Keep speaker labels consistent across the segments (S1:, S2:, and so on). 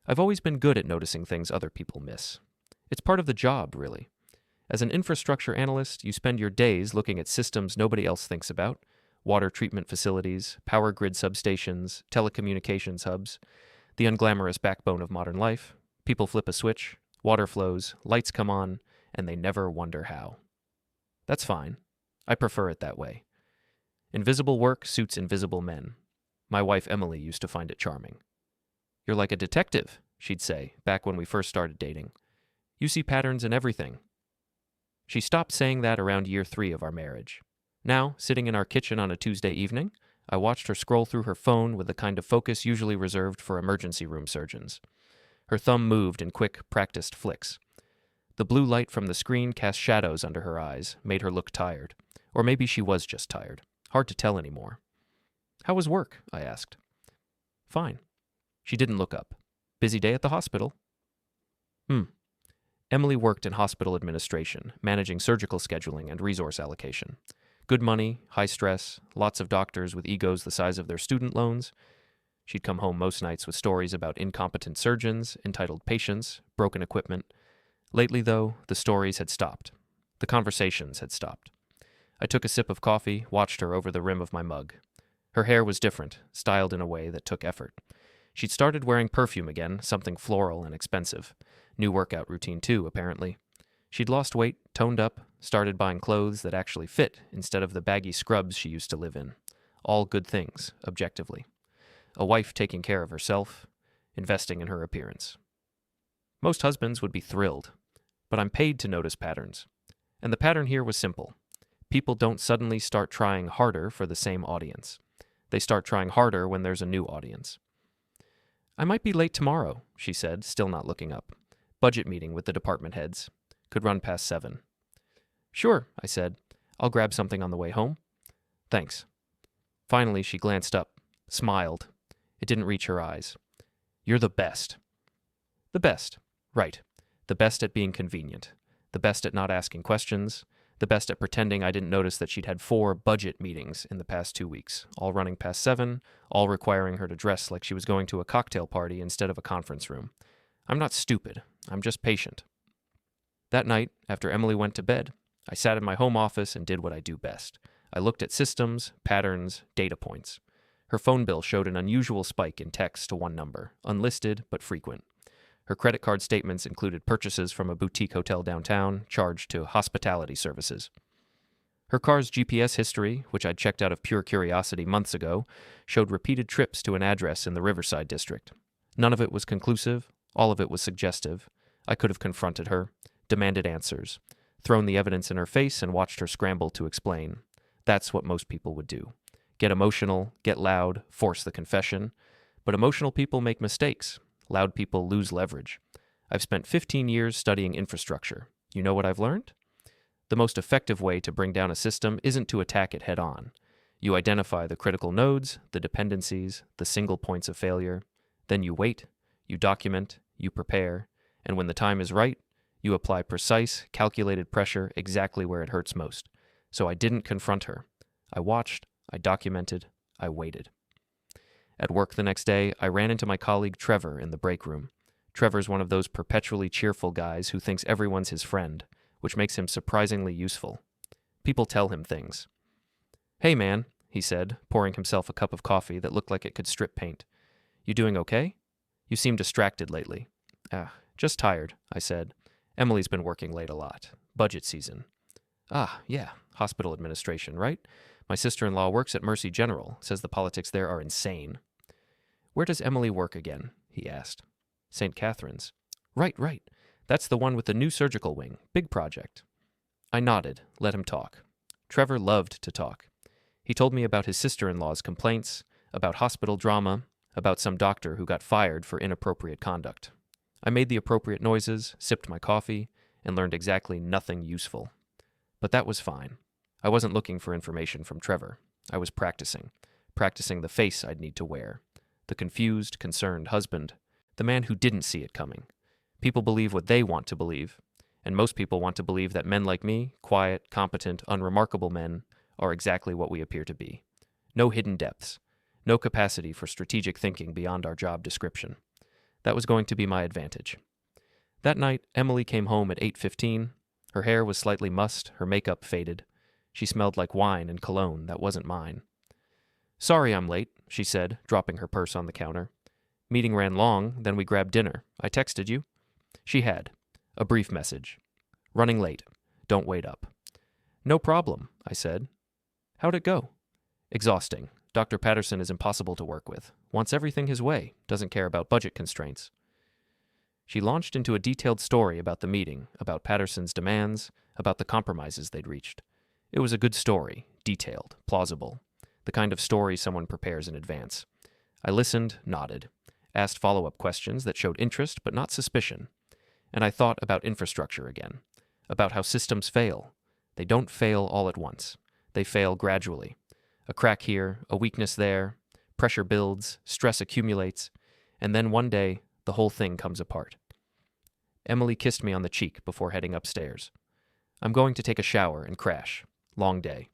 S1: I've always been good at noticing things other people miss. It's part of the job, really. As an infrastructure analyst, you spend your days looking at systems nobody else thinks about: water treatment facilities, power grid substations, telecommunications hubs, the unglamorous backbone of modern life. People flip a switch, water flows, lights come on, and they never wonder how. That's fine. I prefer it that way. Invisible work suits invisible men. My wife Emily used to find it charming. "You're like a detective," she'd say, back when we first started dating. "You see patterns in everything." She stopped saying that around year 3 of our marriage. Now, sitting in our kitchen on a Tuesday evening, I watched her scroll through her phone with the kind of focus usually reserved for emergency room surgeons. Her thumb moved in quick, practiced flicks. The blue light from the screen cast shadows under her eyes, made her look tired. Or maybe she was just tired. Hard to tell anymore. "How was work?" I asked. "Fine." She didn't look up. "Busy day at the hospital?" Emily worked in hospital administration, managing surgical scheduling and resource allocation. Good money, high stress, lots of doctors with egos the size of their student loans. She'd come home most nights with stories about incompetent surgeons, entitled patients, broken equipment. Lately, though, the stories had stopped. The conversations had stopped. I took a sip of coffee, watched her over the rim of my mug. Her hair was different, styled in a way that took effort. She'd started wearing perfume again, something floral and expensive. New workout routine too, apparently. She'd lost weight, toned up, started buying clothes that actually fit instead of the baggy scrubs she used to live in. All good things, objectively. A wife taking care of herself, investing in her appearance. Most husbands would be thrilled, but I'm paid to notice patterns. And the pattern here was simple. People don't suddenly start trying harder for the same audience. They start trying harder when there's a new audience. "I might be late tomorrow," she said, still not looking up. "Budget meeting with the department heads. Could run past 7. "Sure," I said. "I'll grab something on the way home." "Thanks." Finally, she glanced up, smiled. It didn't reach her eyes. "You're the best." The best. Right. The best at being convenient. The best at not asking questions. The best at pretending I didn't notice that she'd had 4 budget meetings in the past 2 weeks, all running past 7, all requiring her to dress like she was going to a cocktail party instead of a conference room. I'm not stupid. I'm just patient. That night, after Emily went to bed, I sat in my home office and did what I do best. I looked at systems, patterns, data points. Her phone bill showed an unusual spike in texts to one number, unlisted but frequent. Her credit card statements included purchases from a boutique hotel downtown, charged to hospitality services. Her car's GPS history, which I'd checked out of pure curiosity months ago, showed repeated trips to an address in the Riverside district. None of it was conclusive, all of it was suggestive. I could have confronted her, demanded answers, thrown the evidence in her face and watched her scramble to explain. That's what most people would do. Get emotional, get loud, force the confession. But emotional people make mistakes. Loud people lose leverage. I've spent 15 years studying infrastructure. You know what I've learned? The most effective way to bring down a system isn't to attack it head on. You identify the critical nodes, the dependencies, the single points of failure. Then you wait, you document, you prepare, and when the time is right, you apply precise, calculated pressure exactly where it hurts most. So I didn't confront her. I watched, I documented, I waited. At work the next day, I ran into my colleague Trevor in the break room. Trevor's one of those perpetually cheerful guys who thinks everyone's his friend, which makes him surprisingly useful. People tell him things. "Hey man," he said, pouring himself a cup of coffee that looked like it could strip paint. "You doing okay? You seem distracted lately." Just tired," I said. "Emily's been working late a lot. Budget season." Yeah, hospital administration, right? My sister-in-law works at Mercy General, says the politics there are insane." "Where does Emily work again?" he asked. "St. Catherine's." Right. That's the one with the new surgical wing. Big project." I nodded, let him talk. Trevor loved to talk. He told me about his sister-in-law's complaints, about hospital drama, about some doctor who got fired for inappropriate conduct. I made the appropriate noises, sipped my coffee, and learned exactly nothing useful. But that was fine. I wasn't looking for information from Trevor. I was practicing the face I'd need to wear. The confused, concerned husband. The man who didn't see it coming. People believe what they want to believe, and most people want to believe that men like me, quiet, competent, unremarkable men, are exactly what we appear to be. No hidden depths. No capacity for strategic thinking beyond our job description. That was going to be my advantage. That night, Emily came home at 8:15. Her hair was slightly mussed, her makeup faded. She smelled like wine and cologne that wasn't mine. "Sorry I'm late," she said, dropping her purse on the counter. "Meeting ran long, then we grabbed dinner. I texted you." She had. A brief message. "Running late. Don't wait up." "No problem," I said. "How'd it go?" "Exhausting. Dr. Patterson is impossible to work with. Wants everything his way. Doesn't care about budget constraints." She launched into a detailed story about the meeting, about Patterson's demands, about the compromises they'd reached. It was a good story, detailed, plausible, the kind of story someone prepares in advance. I listened, nodded, asked follow-up questions that showed interest but not suspicion, and I thought about infrastructure again, about how systems fail. They don't fail all at once. They fail gradually. A crack here, a weakness there, pressure builds, stress accumulates, and then one day, the whole thing comes apart. Emily kissed me on the cheek before heading upstairs. "I'm going to take a shower and crash. Long day."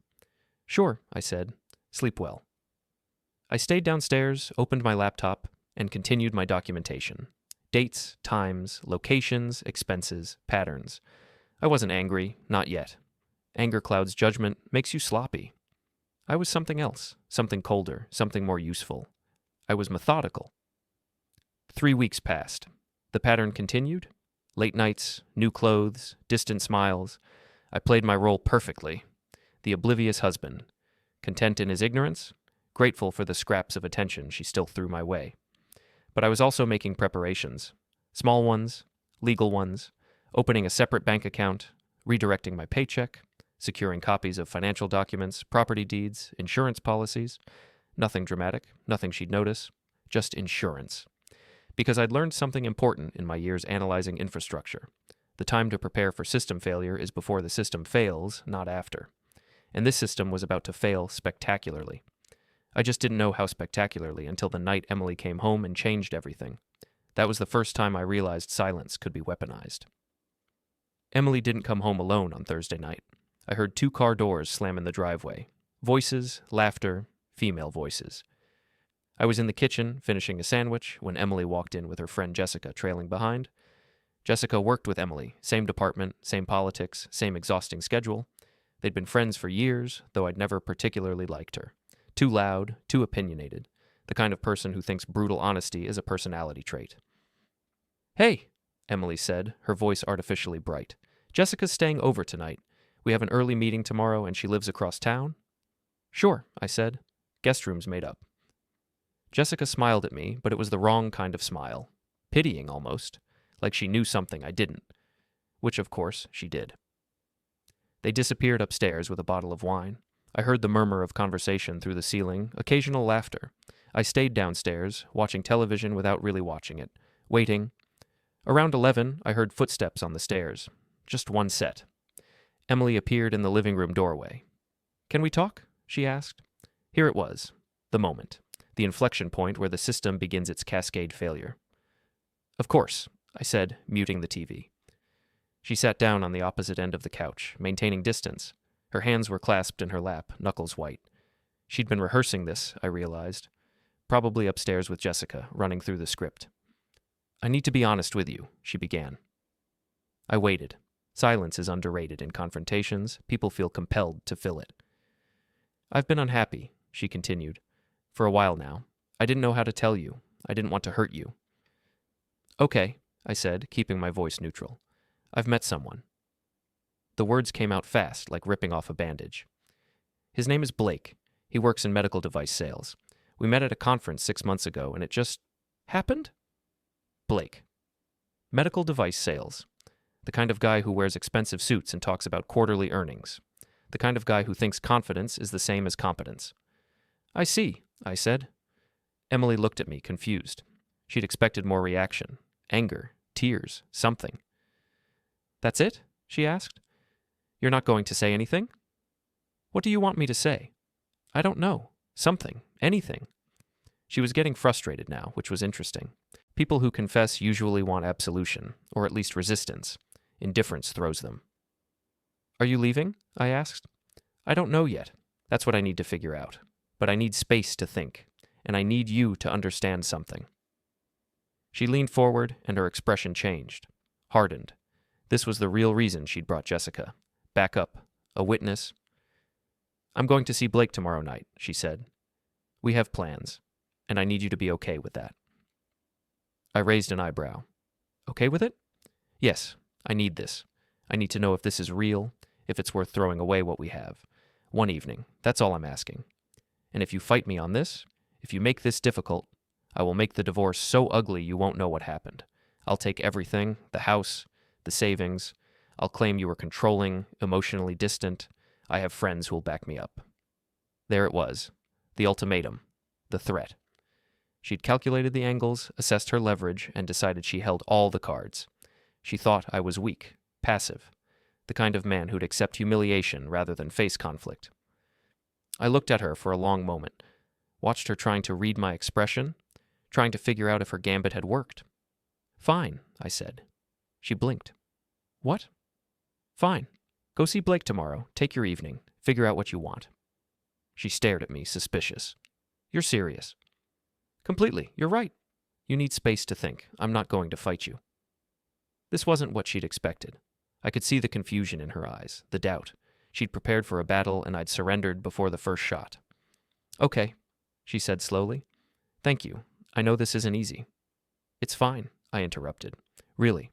S1: "Sure," I said. "Sleep well." I stayed downstairs, opened my laptop, and continued my documentation. Dates, times, locations, expenses, patterns. I wasn't angry, not yet. Anger clouds judgment, makes you sloppy. I was something else, something colder, something more useful. I was methodical. 3 weeks passed. The pattern continued. Late nights, new clothes, distant smiles. I played my role perfectly. The oblivious husband. Content in his ignorance, grateful for the scraps of attention she still threw my way. But I was also making preparations. Small ones, legal ones, opening a separate bank account, redirecting my paycheck, securing copies of financial documents, property deeds, insurance policies. Nothing dramatic, nothing she'd notice, just insurance. Because I'd learned something important in my years analyzing infrastructure. The time to prepare for system failure is before the system fails, not after. And this system was about to fail spectacularly. I just didn't know how spectacularly until the night Emily came home and changed everything. That was the first time I realized silence could be weaponized. Emily didn't come home alone on Thursday night. I heard 2 car doors slam in the driveway. Voices, laughter, female voices. I was in the kitchen, finishing a sandwich, when Emily walked in with her friend Jessica trailing behind. Jessica worked with Emily, same department, same politics, same exhausting schedule. They'd been friends for years, though I'd never particularly liked her. Too loud, too opinionated, the kind of person who thinks brutal honesty is a personality trait. "Hey," Emily said, her voice artificially bright. "Jessica's staying over tonight. We have an early meeting tomorrow and she lives across town." "Sure," I said. "Guest room's made up." Jessica smiled at me, but it was the wrong kind of smile. Pitying, almost. Like she knew something I didn't. Which, of course, she did. They disappeared upstairs with a bottle of wine. I heard the murmur of conversation through the ceiling, occasional laughter. I stayed downstairs, watching television without really watching it, waiting. Around 11, I heard footsteps on the stairs. Just one set. Emily appeared in the living room doorway. "Can we talk?" she asked. Here it was. The moment. The inflection point where the system begins its cascade failure. "Of course," I said, muting the TV. She sat down on the opposite end of the couch, maintaining distance. Her hands were clasped in her lap, knuckles white. She'd been rehearsing this, I realized. Probably upstairs with Jessica, running through the script. "I need to be honest with you," she began. I waited. Silence is underrated in confrontations. People feel compelled to fill it. "I've been unhappy," she continued. "For a while now. I didn't know how to tell you. I didn't want to hurt you." "Okay," I said, keeping my voice neutral. "I've met someone." The words came out fast, like ripping off a bandage. "His name is Blake. He works in medical device sales. We met at a conference 6 months ago, and it just happened?" Blake. Medical device sales. The kind of guy who wears expensive suits and talks about quarterly earnings. The kind of guy who thinks confidence is the same as competence. "I see," I said. Emily looked at me, confused. She'd expected more reaction. Anger, tears, something. "That's it?" she asked. "You're not going to say anything?" "What do you want me to say?" "I don't know. Something. Anything." She was getting frustrated now, which was interesting. People who confess usually want absolution, or at least resistance. Indifference throws them. "Are you leaving?" I asked. "I don't know yet. That's what I need to figure out. But I need space to think, and I need you to understand something." She leaned forward, and her expression changed, hardened. This was the real reason she'd brought Jessica. Backup, a witness. "I'm going to see Blake tomorrow night," she said. "We have plans, and I need you to be okay with that." I raised an eyebrow. "Okay with it?" "Yes, I need this. I need to know if this is real, if it's worth throwing away what we have. One evening, that's all I'm asking. And if you fight me on this, if you make this difficult, I will make the divorce so ugly you won't know what happened. I'll take everything, the house, the savings. I'll claim you were controlling, emotionally distant. I have friends who'll back me up." There it was, the ultimatum, the threat. She'd calculated the angles, assessed her leverage, and decided she held all the cards. She thought I was weak, passive, the kind of man who'd accept humiliation rather than face conflict. I looked at her for a long moment, watched her trying to read my expression, trying to figure out if her gambit had worked. "Fine," I said. She blinked. "What?" "Fine. Go see Blake tomorrow. Take your evening. Figure out what you want." She stared at me, suspicious. "You're serious?" "Completely. You're right. You need space to think. I'm not going to fight you." This wasn't what she'd expected. I could see the confusion in her eyes, the doubt. She'd prepared for a battle, and I'd surrendered before the first shot. "Okay," she said slowly. "Thank you. I know this isn't easy." "It's fine," I interrupted. "Really.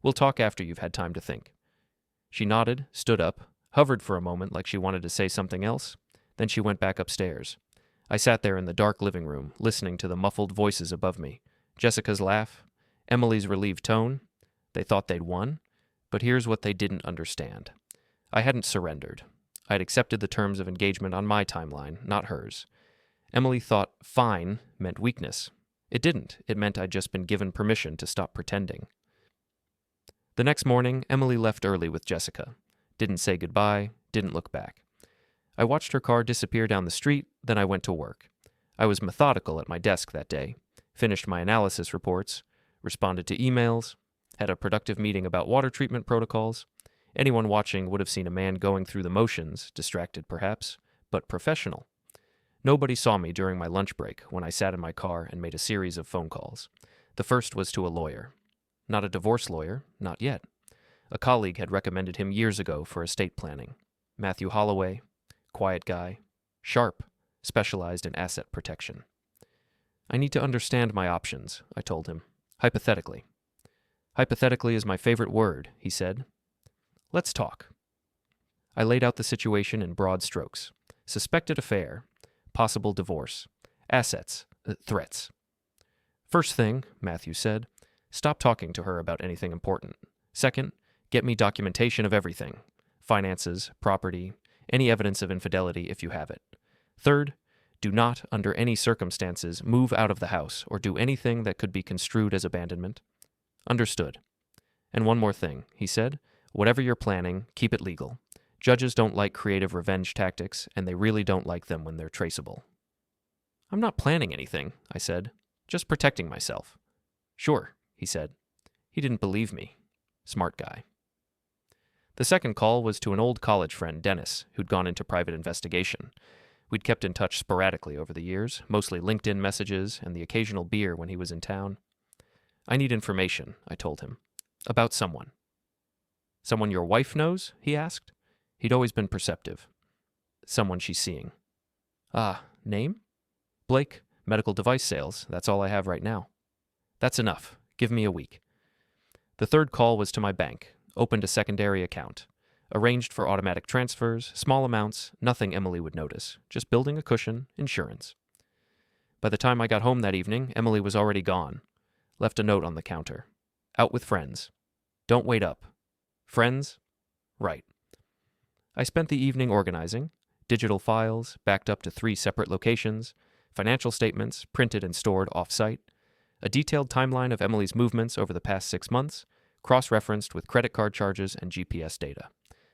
S1: We'll talk after you've had time to think." She nodded, stood up, hovered for a moment like she wanted to say something else. Then she went back upstairs. I sat there in the dark living room, listening to the muffled voices above me. Jessica's laugh, Emily's relieved tone. They thought they'd won, but here's what they didn't understand. I hadn't surrendered. I'd accepted the terms of engagement on my timeline, not hers. Emily thought fine meant weakness. It didn't. It meant I'd just been given permission to stop pretending. The next morning, Emily left early with Jessica. Didn't say goodbye, didn't look back. I watched her car disappear down the street, then I went to work. I was methodical at my desk that day, finished my analysis reports, responded to emails, had a productive meeting about water treatment protocols. Anyone watching would have seen a man going through the motions, distracted perhaps, but professional. Nobody saw me during my lunch break when I sat in my car and made a series of phone calls. The first was to a lawyer. Not a divorce lawyer, not yet. A colleague had recommended him years ago for estate planning. Matthew Holloway, quiet guy, sharp, specialized in asset protection. "I need to understand my options," I told him, hypothetically. "Hypothetically is my favorite word," he said. "Let's talk." I laid out the situation in broad strokes. Suspected affair, possible divorce, assets, threats. "First thing," Matthew said, "stop talking to her about anything important. Second, get me documentation of everything. Finances, property, any evidence of infidelity if you have it. Third, do not, under any circumstances, move out of the house or do anything that could be construed as abandonment." "Understood." "And one more thing," he said. "Whatever you're planning, keep it legal. Judges don't like creative revenge tactics, and they really don't like them when they're traceable." "I'm not planning anything," I said. "Just protecting myself." "Sure," he said. He didn't believe me. Smart guy. The second call was to an old college friend, Dennis, who'd gone into private investigation. We'd kept in touch sporadically over the years, mostly LinkedIn messages and the occasional beer when he was in town. "I need information," I told him. "About someone." "Someone your wife knows?" he asked. He'd always been perceptive. "Someone she's seeing." "Ah, name?" "Blake, medical device sales. That's all I have right now." "That's enough. Give me a week." The third call was to my bank. Opened a secondary account. Arranged for automatic transfers, small amounts, nothing Emily would notice. Just building a cushion, insurance. By the time I got home that evening, Emily was already gone. Left a note on the counter. "Out with friends. Don't wait up. Friends? Right." I spent the evening organizing. Digital files, backed up to 3 separate locations. Financial statements, printed and stored off-site. A detailed timeline of Emily's movements over the past 6 months, cross-referenced with credit card charges and GPS data.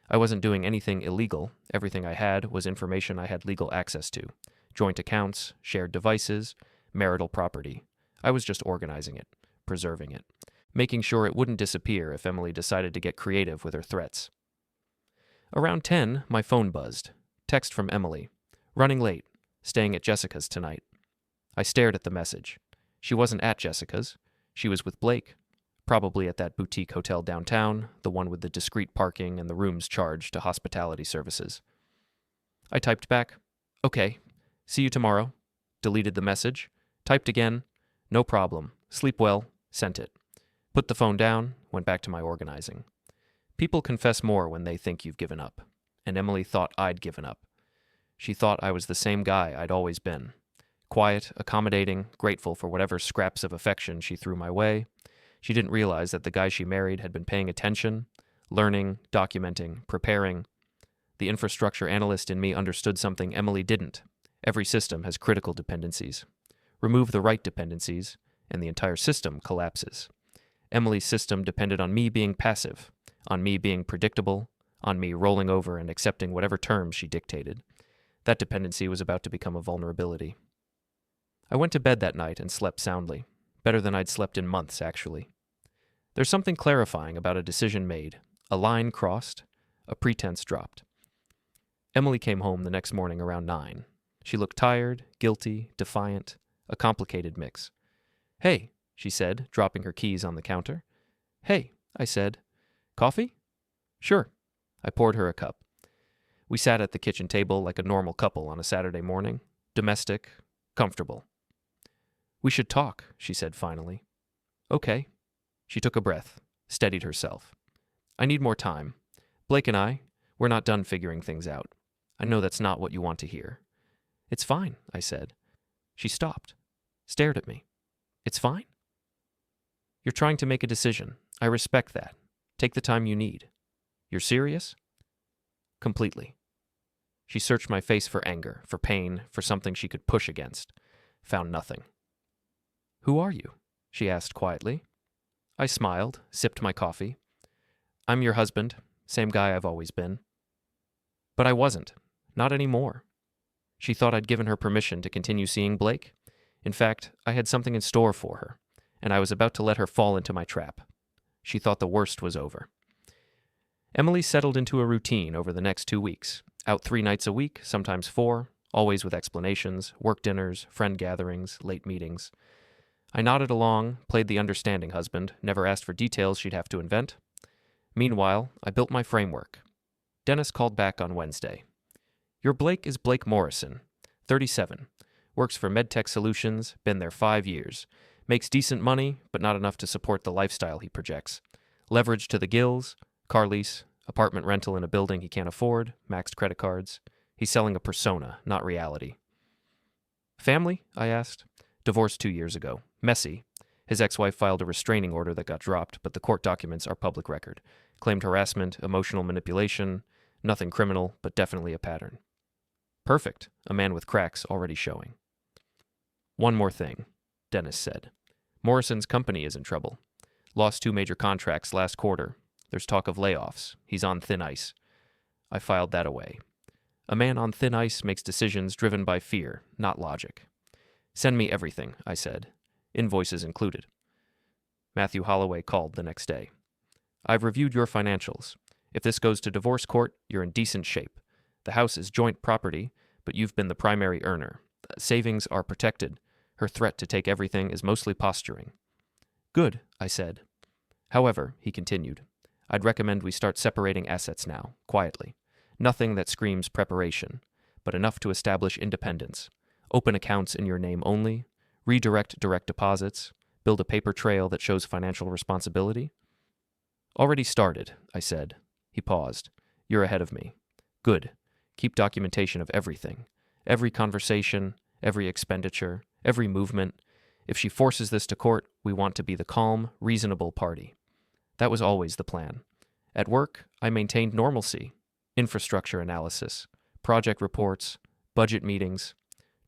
S1: I wasn't doing anything illegal. Everything I had was information I had legal access to. Joint accounts, shared devices, marital property. I was just organizing it, preserving it, making sure it wouldn't disappear if Emily decided to get creative with her threats. Around 10, my phone buzzed. Text from Emily. "Running late. Staying at Jessica's tonight." I stared at the message. She wasn't at Jessica's. She was with Blake, probably at that boutique hotel downtown, the one with the discreet parking and the rooms charged to hospitality services. I typed back, "Okay, see you tomorrow," deleted the message, typed again, "No problem, sleep well," sent it. Put the phone down, went back to my organizing. People confess more when they think you've given up, and Emily thought I'd given up. She thought I was the same guy I'd always been. Quiet, accommodating, grateful for whatever scraps of affection she threw my way. She didn't realize that the guy she married had been paying attention, learning, documenting, preparing. The infrastructure analyst in me understood something Emily didn't. Every system has critical dependencies. Remove the right dependencies, and the entire system collapses. Emily's system depended on me being passive, on me being predictable, on me rolling over and accepting whatever terms she dictated. That dependency was about to become a vulnerability. I went to bed that night and slept soundly, better than I'd slept in months, actually. There's something clarifying about a decision made, a line crossed, a pretense dropped. Emily came home the next morning around 9. She looked tired, guilty, defiant, a complicated mix. "Hey," she said, dropping her keys on the counter. "Hey," I said. "Coffee?" "Sure." I poured her a cup. We sat at the kitchen table like a normal couple on a Saturday morning, domestic, comfortable. "We should talk," she said finally. "Okay." She took a breath, steadied herself. "I need more time. Blake and we're not done figuring things out. I know that's not what you want to hear." "It's fine," I said. She stopped, stared at me. "It's fine?" "You're trying to make a decision. I respect that. Take the time you need. You're serious?" "Completely." She searched my face for anger, for pain, for something she could push against. Found nothing. "Who are you?" she asked quietly. I smiled, sipped my coffee. "I'm your husband, same guy I've always been." But I wasn't. Not anymore. She thought I'd given her permission to continue seeing Blake. In fact, I had something in store for her, and I was about to let her fall into my trap. She thought the worst was over. Emily settled into a routine over the next 2 weeks. Out 3 nights a week, sometimes 4, always with explanations, work dinners, friend gatherings, late meetings. I nodded along, played the understanding husband, never asked for details she'd have to invent. Meanwhile, I built my framework. Dennis called back on Wednesday. "Your Blake is Blake Morrison, 37, works for MedTech Solutions, been there 5 years, makes decent money, but not enough to support the lifestyle he projects. Leverage to the gills, car lease, apartment rental in a building he can't afford, maxed credit cards. He's selling a persona, not reality." "Family?" I asked. "Divorced 2 years ago. Messy. His ex-wife filed a restraining order that got dropped, but the court documents are public record. Claimed harassment, emotional manipulation, nothing criminal, but definitely a pattern." "Perfect. A man with cracks already showing." "One more thing," Dennis said. "Morrison's company is in trouble. Lost 2 major contracts last quarter. There's talk of layoffs. He's on thin ice." I filed that away. A man on thin ice makes decisions driven by fear, not logic. "Send me everything," I said. Invoices included. Matthew Holloway called the next day. "I've reviewed your financials. If this goes to divorce court, you're in decent shape. The house is joint property, but you've been the primary earner. Savings are protected. Her threat to take everything is mostly posturing." "Good," I said. "However," he continued, "I'd recommend we start separating assets now, quietly. Nothing that screams preparation, but enough to establish independence. Open accounts in your name only, redirect direct deposits, build a paper trail that shows financial responsibility." "Already started," I said. He paused. "You're ahead of me." "Good. Keep documentation of everything. Every conversation, every expenditure, every movement. If she forces this to court, we want to be the calm, reasonable party." That was always the plan. At work, I maintained normalcy. Infrastructure analysis, project reports, budget meetings.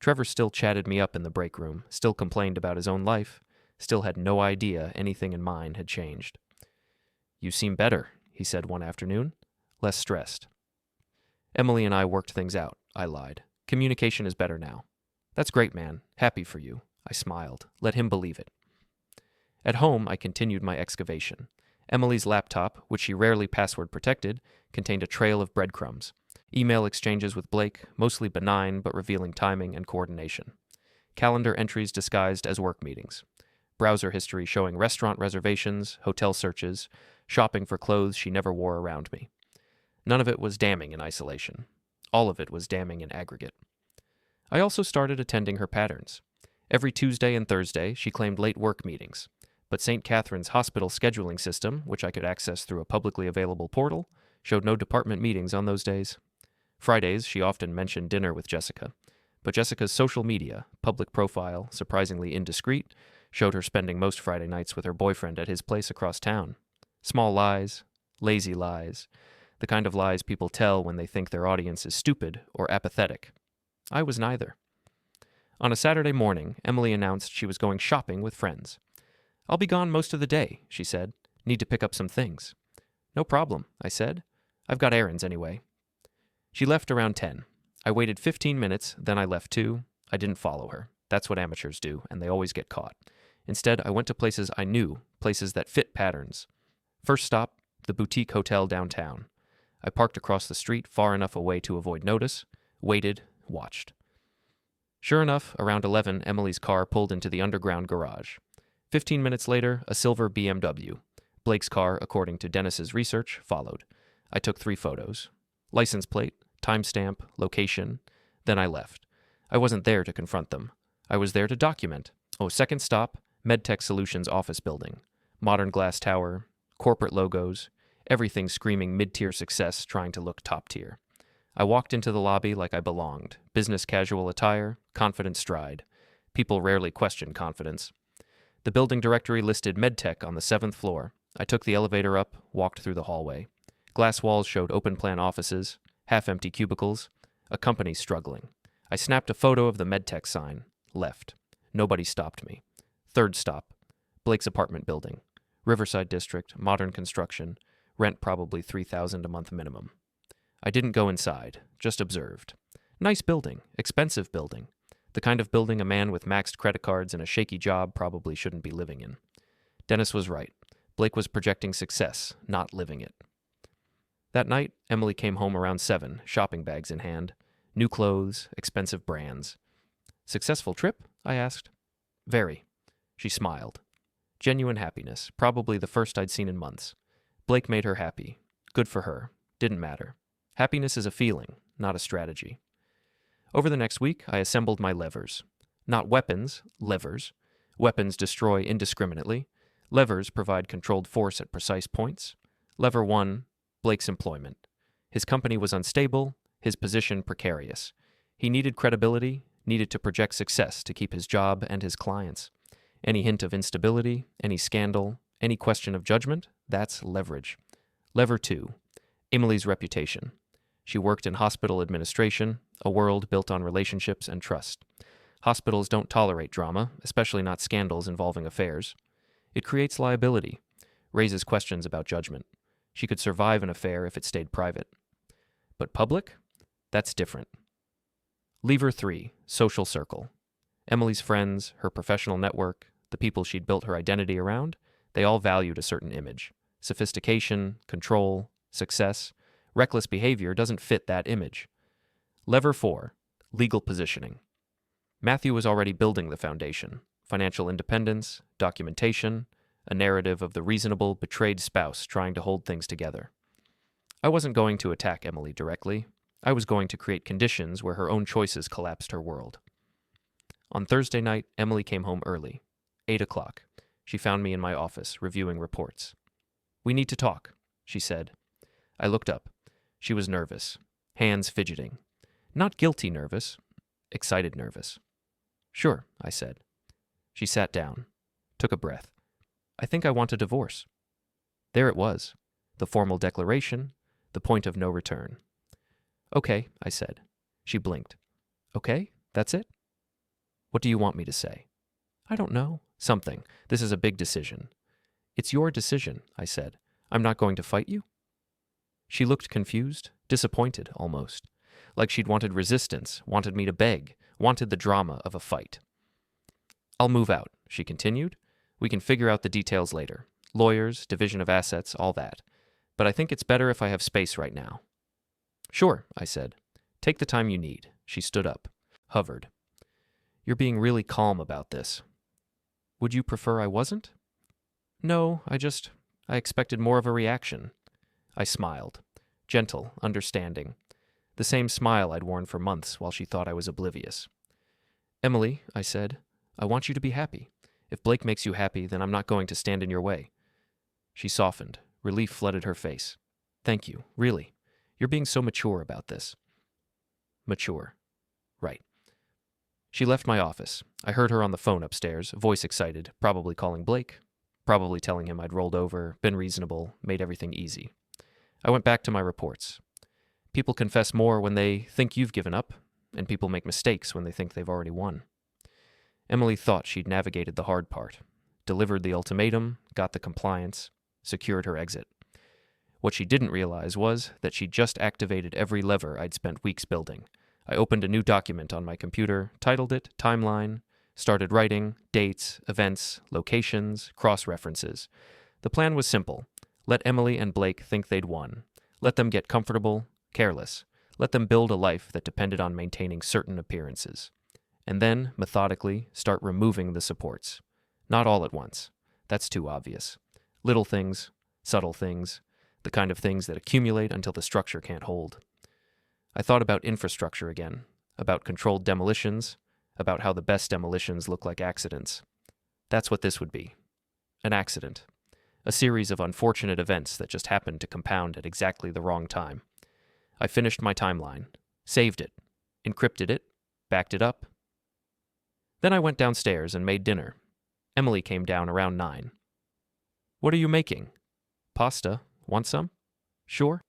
S1: Trevor still chatted me up in the break room, still complained about his own life, still had no idea anything in mine had changed. "You seem better," he said one afternoon. "Less stressed." "Emily and I worked things out," I lied. "Communication is better now." "That's great, man. Happy for you." I smiled. Let him believe it. At home, I continued my excavation. Emily's laptop, which she rarely password protected, contained a trail of breadcrumbs. Email exchanges with Blake, mostly benign but revealing timing and coordination. Calendar entries disguised as work meetings. browser history showing restaurant reservations, hotel searches, shopping for clothes she never wore around me. None of it was damning in isolation. All of it was damning in aggregate. I also started attending her patterns. Every Tuesday and Thursday, she claimed late work meetings, but St. Catherine's hospital scheduling system, which I could access through a publicly available portal, showed no department meetings on those days. Fridays, she often mentioned dinner with Jessica, but Jessica's social media, public profile, surprisingly indiscreet, showed her spending most Friday nights with her boyfriend at his place across town. Small lies, lazy lies, the kind of lies people tell when they think their audience is stupid or apathetic. I was neither. On a Saturday morning, Emily announced she was going shopping with friends. "I'll be gone most of the day," she said. "Need to pick up some things." "No problem," I said. "I've got errands anyway." She left around 10. I waited 15 minutes, then I left too. I didn't follow her. That's what amateurs do, and they always get caught. Instead, I went to places I knew, places that fit patterns. First stop, the boutique hotel downtown. I parked across the street far enough away to avoid notice, waited, watched. Sure enough, around 11, Emily's car pulled into the underground garage. 15 minutes later, a silver BMW. Blake's car, according to Dennis's research, followed. I took 3 photos. License plate, timestamp, location. Then I left. I wasn't there to confront them. I was there to document. Oh, second stop, MedTech Solutions office building. Modern glass tower, corporate logos, everything screaming mid-tier success trying to look top-tier. I walked into the lobby like I belonged. Business casual attire, confident stride. People rarely question confidence. The building directory listed MedTech on the 7th floor. I took the elevator up, walked through the hallway. Glass walls showed open-plan offices, half-empty cubicles, a company struggling. I snapped a photo of the MedTech sign, left. Nobody stopped me. Third stop, Blake's apartment building. Riverside District, modern construction, rent probably $3,000 a month minimum. I didn't go inside, just observed. Nice building, expensive building. The kind of building a man with maxed credit cards and a shaky job probably shouldn't be living in. Dennis was right. Blake was projecting success, not living it. That night, Emily came home around 7, shopping bags in hand. New clothes, expensive brands. "Successful trip?" I asked. "Very." She smiled. Genuine happiness, probably the first I'd seen in months. Blake made her happy. Good for her. Didn't matter. Happiness is a feeling, not a strategy. Over the next week, I assembled my levers. Not weapons, levers. Weapons destroy indiscriminately. Levers provide controlled force at precise points. Lever 1, Blake's employment. His company was unstable, his position precarious. He needed credibility, needed to project success to keep his job and his clients. Any hint of instability, any scandal, any question of judgment, that's leverage. Lever 2, Emily's reputation. She worked in hospital administration, a world built on relationships and trust. Hospitals don't tolerate drama, especially not scandals involving affairs. It creates liability, raises questions about judgment. She could survive an affair if it stayed private. But public? That's different. Lever 3, social circle. Emily's friends, her professional network, the people she'd built her identity around, they all valued a certain image. Sophistication, control, success. Reckless behavior doesn't fit that image. Lever 4, legal positioning. Matthew was already building the foundation. Financial independence, documentation, a narrative of the reasonable, betrayed spouse trying to hold things together. I wasn't going to attack Emily directly. I was going to create conditions where her own choices collapsed her world. On Thursday night, Emily came home early. 8 o'clock. She found me in my office, reviewing reports. "We need to talk," she said. I looked up. She was nervous, hands fidgeting. Not guilty nervous, excited nervous. "Sure," I said. She sat down, took a breath. "I think I want a divorce." There it was, the formal declaration, the point of no return. "Okay," I said. She blinked. "Okay, that's it?" "What do you want me to say?" "I don't know. Something. This is a big decision." "It's your decision," I said. "I'm not going to fight you?" She looked confused, disappointed almost, like she'd wanted resistance, wanted me to beg, wanted the drama of a fight. "I'll move out," she continued. "We can figure out the details later. Lawyers, division of assets, all that. But I think it's better if I have space right now." "Sure," I said. "Take the time you need." She stood up, hovered. "You're being really calm about this." Would you prefer I wasn't? No, I expected more of a reaction. I smiled. Gentle, understanding. The same smile I'd worn for months while she thought I was oblivious. Emily, I said, I want you to be happy. If Blake makes you happy, then I'm not going to stand in your way. She softened. Relief flooded her face. Thank you, really. You're being so mature about this. Mature. Right. She left my office. I heard her on the phone upstairs, voice excited, probably calling Blake, probably telling him I'd rolled over, been reasonable, made everything easy. I went back to my reports. People confess more when they think you've given up, and people make mistakes when they think they've already won. Emily thought she'd navigated the hard part, delivered the ultimatum, got the compliance, secured her exit. What she didn't realize was that she'd just activated every lever I'd spent weeks building. I opened a new document on my computer, titled it Timeline, started writing dates, events, locations, cross-references. The plan was simple. Let Emily and Blake think they'd won. Let them get comfortable, careless. Let them build a life that depended on maintaining certain appearances. And then, methodically, start removing the supports. Not all at once. That's too obvious. Little things, subtle things, the kind of things that accumulate until the structure can't hold. I thought about infrastructure again, about controlled demolitions, about how the best demolitions look like accidents. That's what this would be. An accident. A series of unfortunate events that just happened to compound at exactly the wrong time. I finished my timeline, saved it, encrypted it, backed it up. Then I went downstairs and made dinner. Emily came down around 9. What are you making? Pasta. Want some? Sure.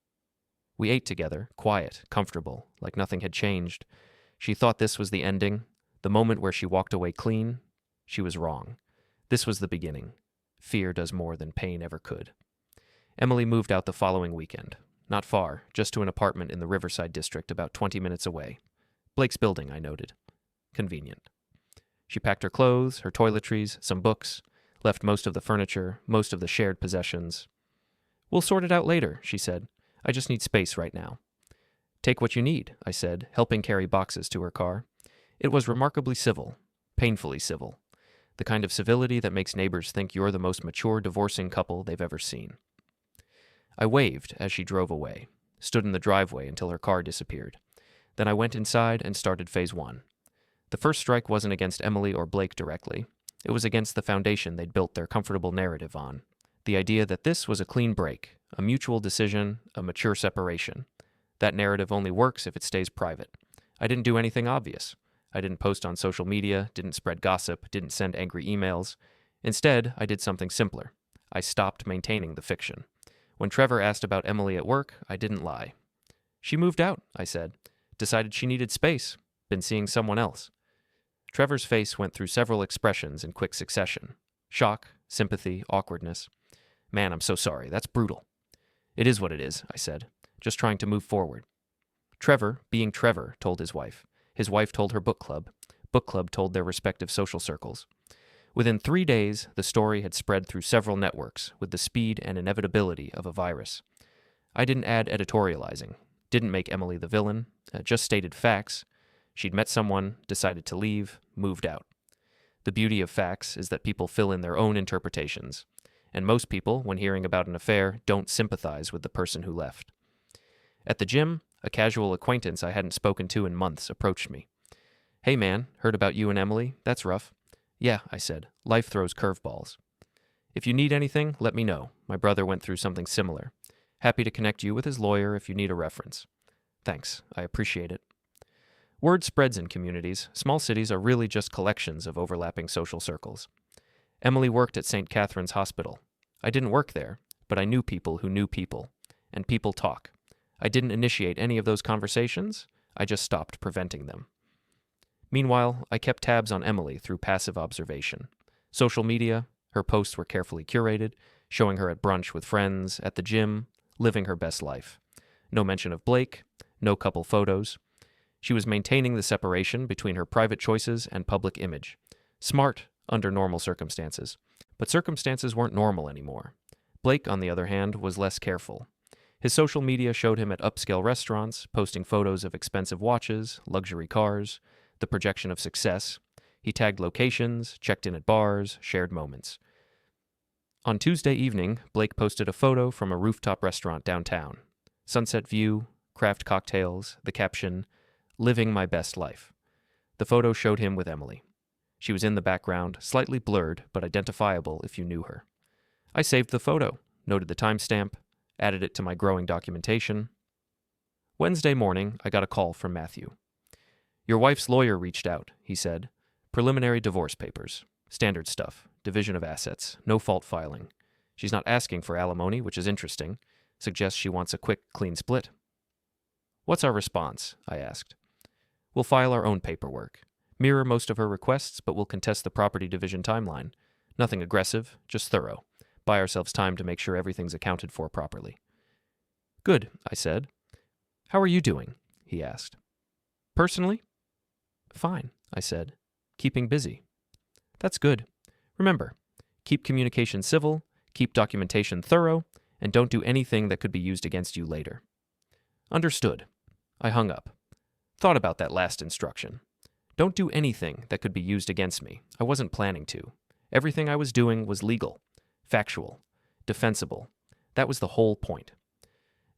S1: We ate together, quiet, comfortable, like nothing had changed. She thought this was the ending, the moment where she walked away clean. She was wrong. This was the beginning. Fear does more than pain ever could. Emily moved out the following weekend. Not far, just to an apartment in the Riverside district about 20 minutes away. Blake's building, I noted. Convenient. She packed her clothes, her toiletries, some books, left most of the furniture, most of the shared possessions. We'll sort it out later, she said. I just need space right now. Take what you need, I said, helping carry boxes to her car. It was remarkably civil, painfully civil. The kind of civility that makes neighbors think you're the most mature divorcing couple they've ever seen. I waved as she drove away, stood in the driveway until her car disappeared. Then I went inside and started phase 1. The first strike wasn't against Emily or Blake directly. It was against the foundation they'd built their comfortable narrative on. The idea that this was a clean break, a mutual decision, a mature separation. That narrative only works if it stays private. I didn't do anything obvious. I didn't post on social media, didn't spread gossip, didn't send angry emails. Instead, I did something simpler. I stopped maintaining the fiction. When Trevor asked about Emily at work, I didn't lie. She moved out, I said. Decided she needed space. Been seeing someone else. Trevor's face went through several expressions in quick succession. Shock, sympathy, awkwardness. Man, I'm so sorry. That's brutal. It is what it is, I said. Just trying to move forward. Trevor, being Trevor, told his wife. His wife told her book club. Book club told their respective social circles. Within 3 days, the story had spread through several networks with the speed and inevitability of a virus. I didn't add editorializing. Didn't make Emily the villain. Just stated facts. She'd met someone, decided to leave, moved out. The beauty of facts is that people fill in their own interpretations. And most people, when hearing about an affair, don't sympathize with the person who left. At the gym, a casual acquaintance I hadn't spoken to in months approached me. Hey man, heard about you and Emily? That's rough. Yeah, I said. Life throws curveballs. If you need anything, let me know. My brother went through something similar. Happy to connect you with his lawyer if you need a reference. Thanks. I appreciate it. Word spreads in communities. Small cities are really just collections of overlapping social circles. Emily worked at St. Catherine's Hospital. I didn't work there, but I knew people who knew people. And people talk. I didn't initiate any of those conversations. I just stopped preventing them. Meanwhile, I kept tabs on Emily through passive observation. Social media, her posts were carefully curated, showing her at brunch with friends, at the gym, living her best life. No mention of Blake, no couple photos. She was maintaining the separation between her private choices and public image. Smart under normal circumstances. But circumstances weren't normal anymore. Blake, on the other hand, was less careful. His social media showed him at upscale restaurants, posting photos of expensive watches, luxury cars, the projection of success. He tagged locations, checked in at bars, shared moments. On Tuesday evening, Blake posted a photo from a rooftop restaurant downtown. Sunset view, craft cocktails, the caption, "Living my best life." The photo showed him with Emily. She was in the background, slightly blurred, but identifiable if you knew her. I saved the photo, noted the timestamp, added it to my growing documentation. Wednesday morning, I got a call from Matthew. "Your wife's lawyer reached out," he said. "Preliminary divorce papers. Standard stuff. Division of assets. No fault filing. She's not asking for alimony, which is interesting. Suggests she wants a quick, clean split." "What's our response?" I asked. "We'll file our own paperwork. Mirror most of her requests, but we'll contest the property division timeline. Nothing aggressive, just thorough. Buy ourselves time to make sure everything's accounted for properly." "Good," I said. "How are you doing?" he asked. "Personally?" "Fine," I said. "Keeping busy." "That's good. Remember, keep communication civil, keep documentation thorough, and don't do anything that could be used against you later." "Understood." I hung up. Thought about that last instruction. Don't do anything that could be used against me. I wasn't planning to. Everything I was doing was legal, factual, defensible. That was the whole point.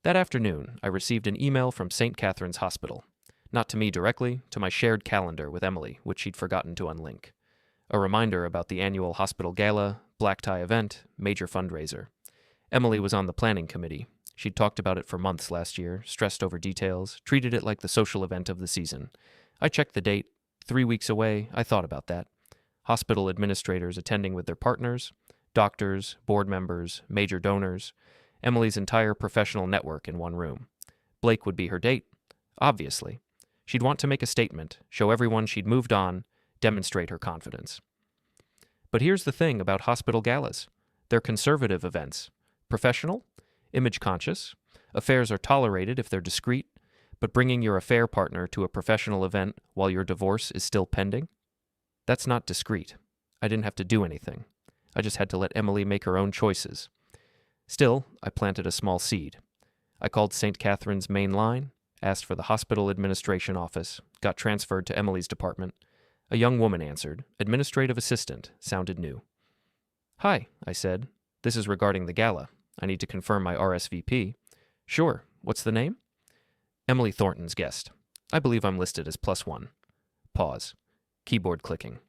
S1: That afternoon, I received an email from St. Catherine's Hospital. Not to me directly, to my shared calendar with Emily, which she'd forgotten to unlink. A reminder about the annual hospital gala, black tie event, major fundraiser. Emily was on the planning committee. She'd talked about it for months last year, stressed over details, treated it like the social event of the season. I checked the date. 3 weeks away, I thought about that. Hospital administrators attending with their partners, doctors, board members, major donors, Emily's entire professional network in one room. Blake would be her date, obviously. She'd want to make a statement, show everyone she'd moved on, demonstrate her confidence. But here's the thing about hospital galas. They're conservative events. Professional, image conscious. Affairs are tolerated if they're discreet, but bringing your affair partner to a professional event while your divorce is still pending? That's not discreet. I didn't have to do anything. I just had to let Emily make her own choices. Still, I planted a small seed. I called St. Catherine's main line, asked for the hospital administration office, got transferred to Emily's department. A young woman answered. Administrative assistant, sounded new. "Hi," I said. "This is regarding the gala. I need to confirm my RSVP." "Sure. What's the name?" "Emily Thornton's guest. I believe I'm listed as +1. Pause. Keyboard clicking.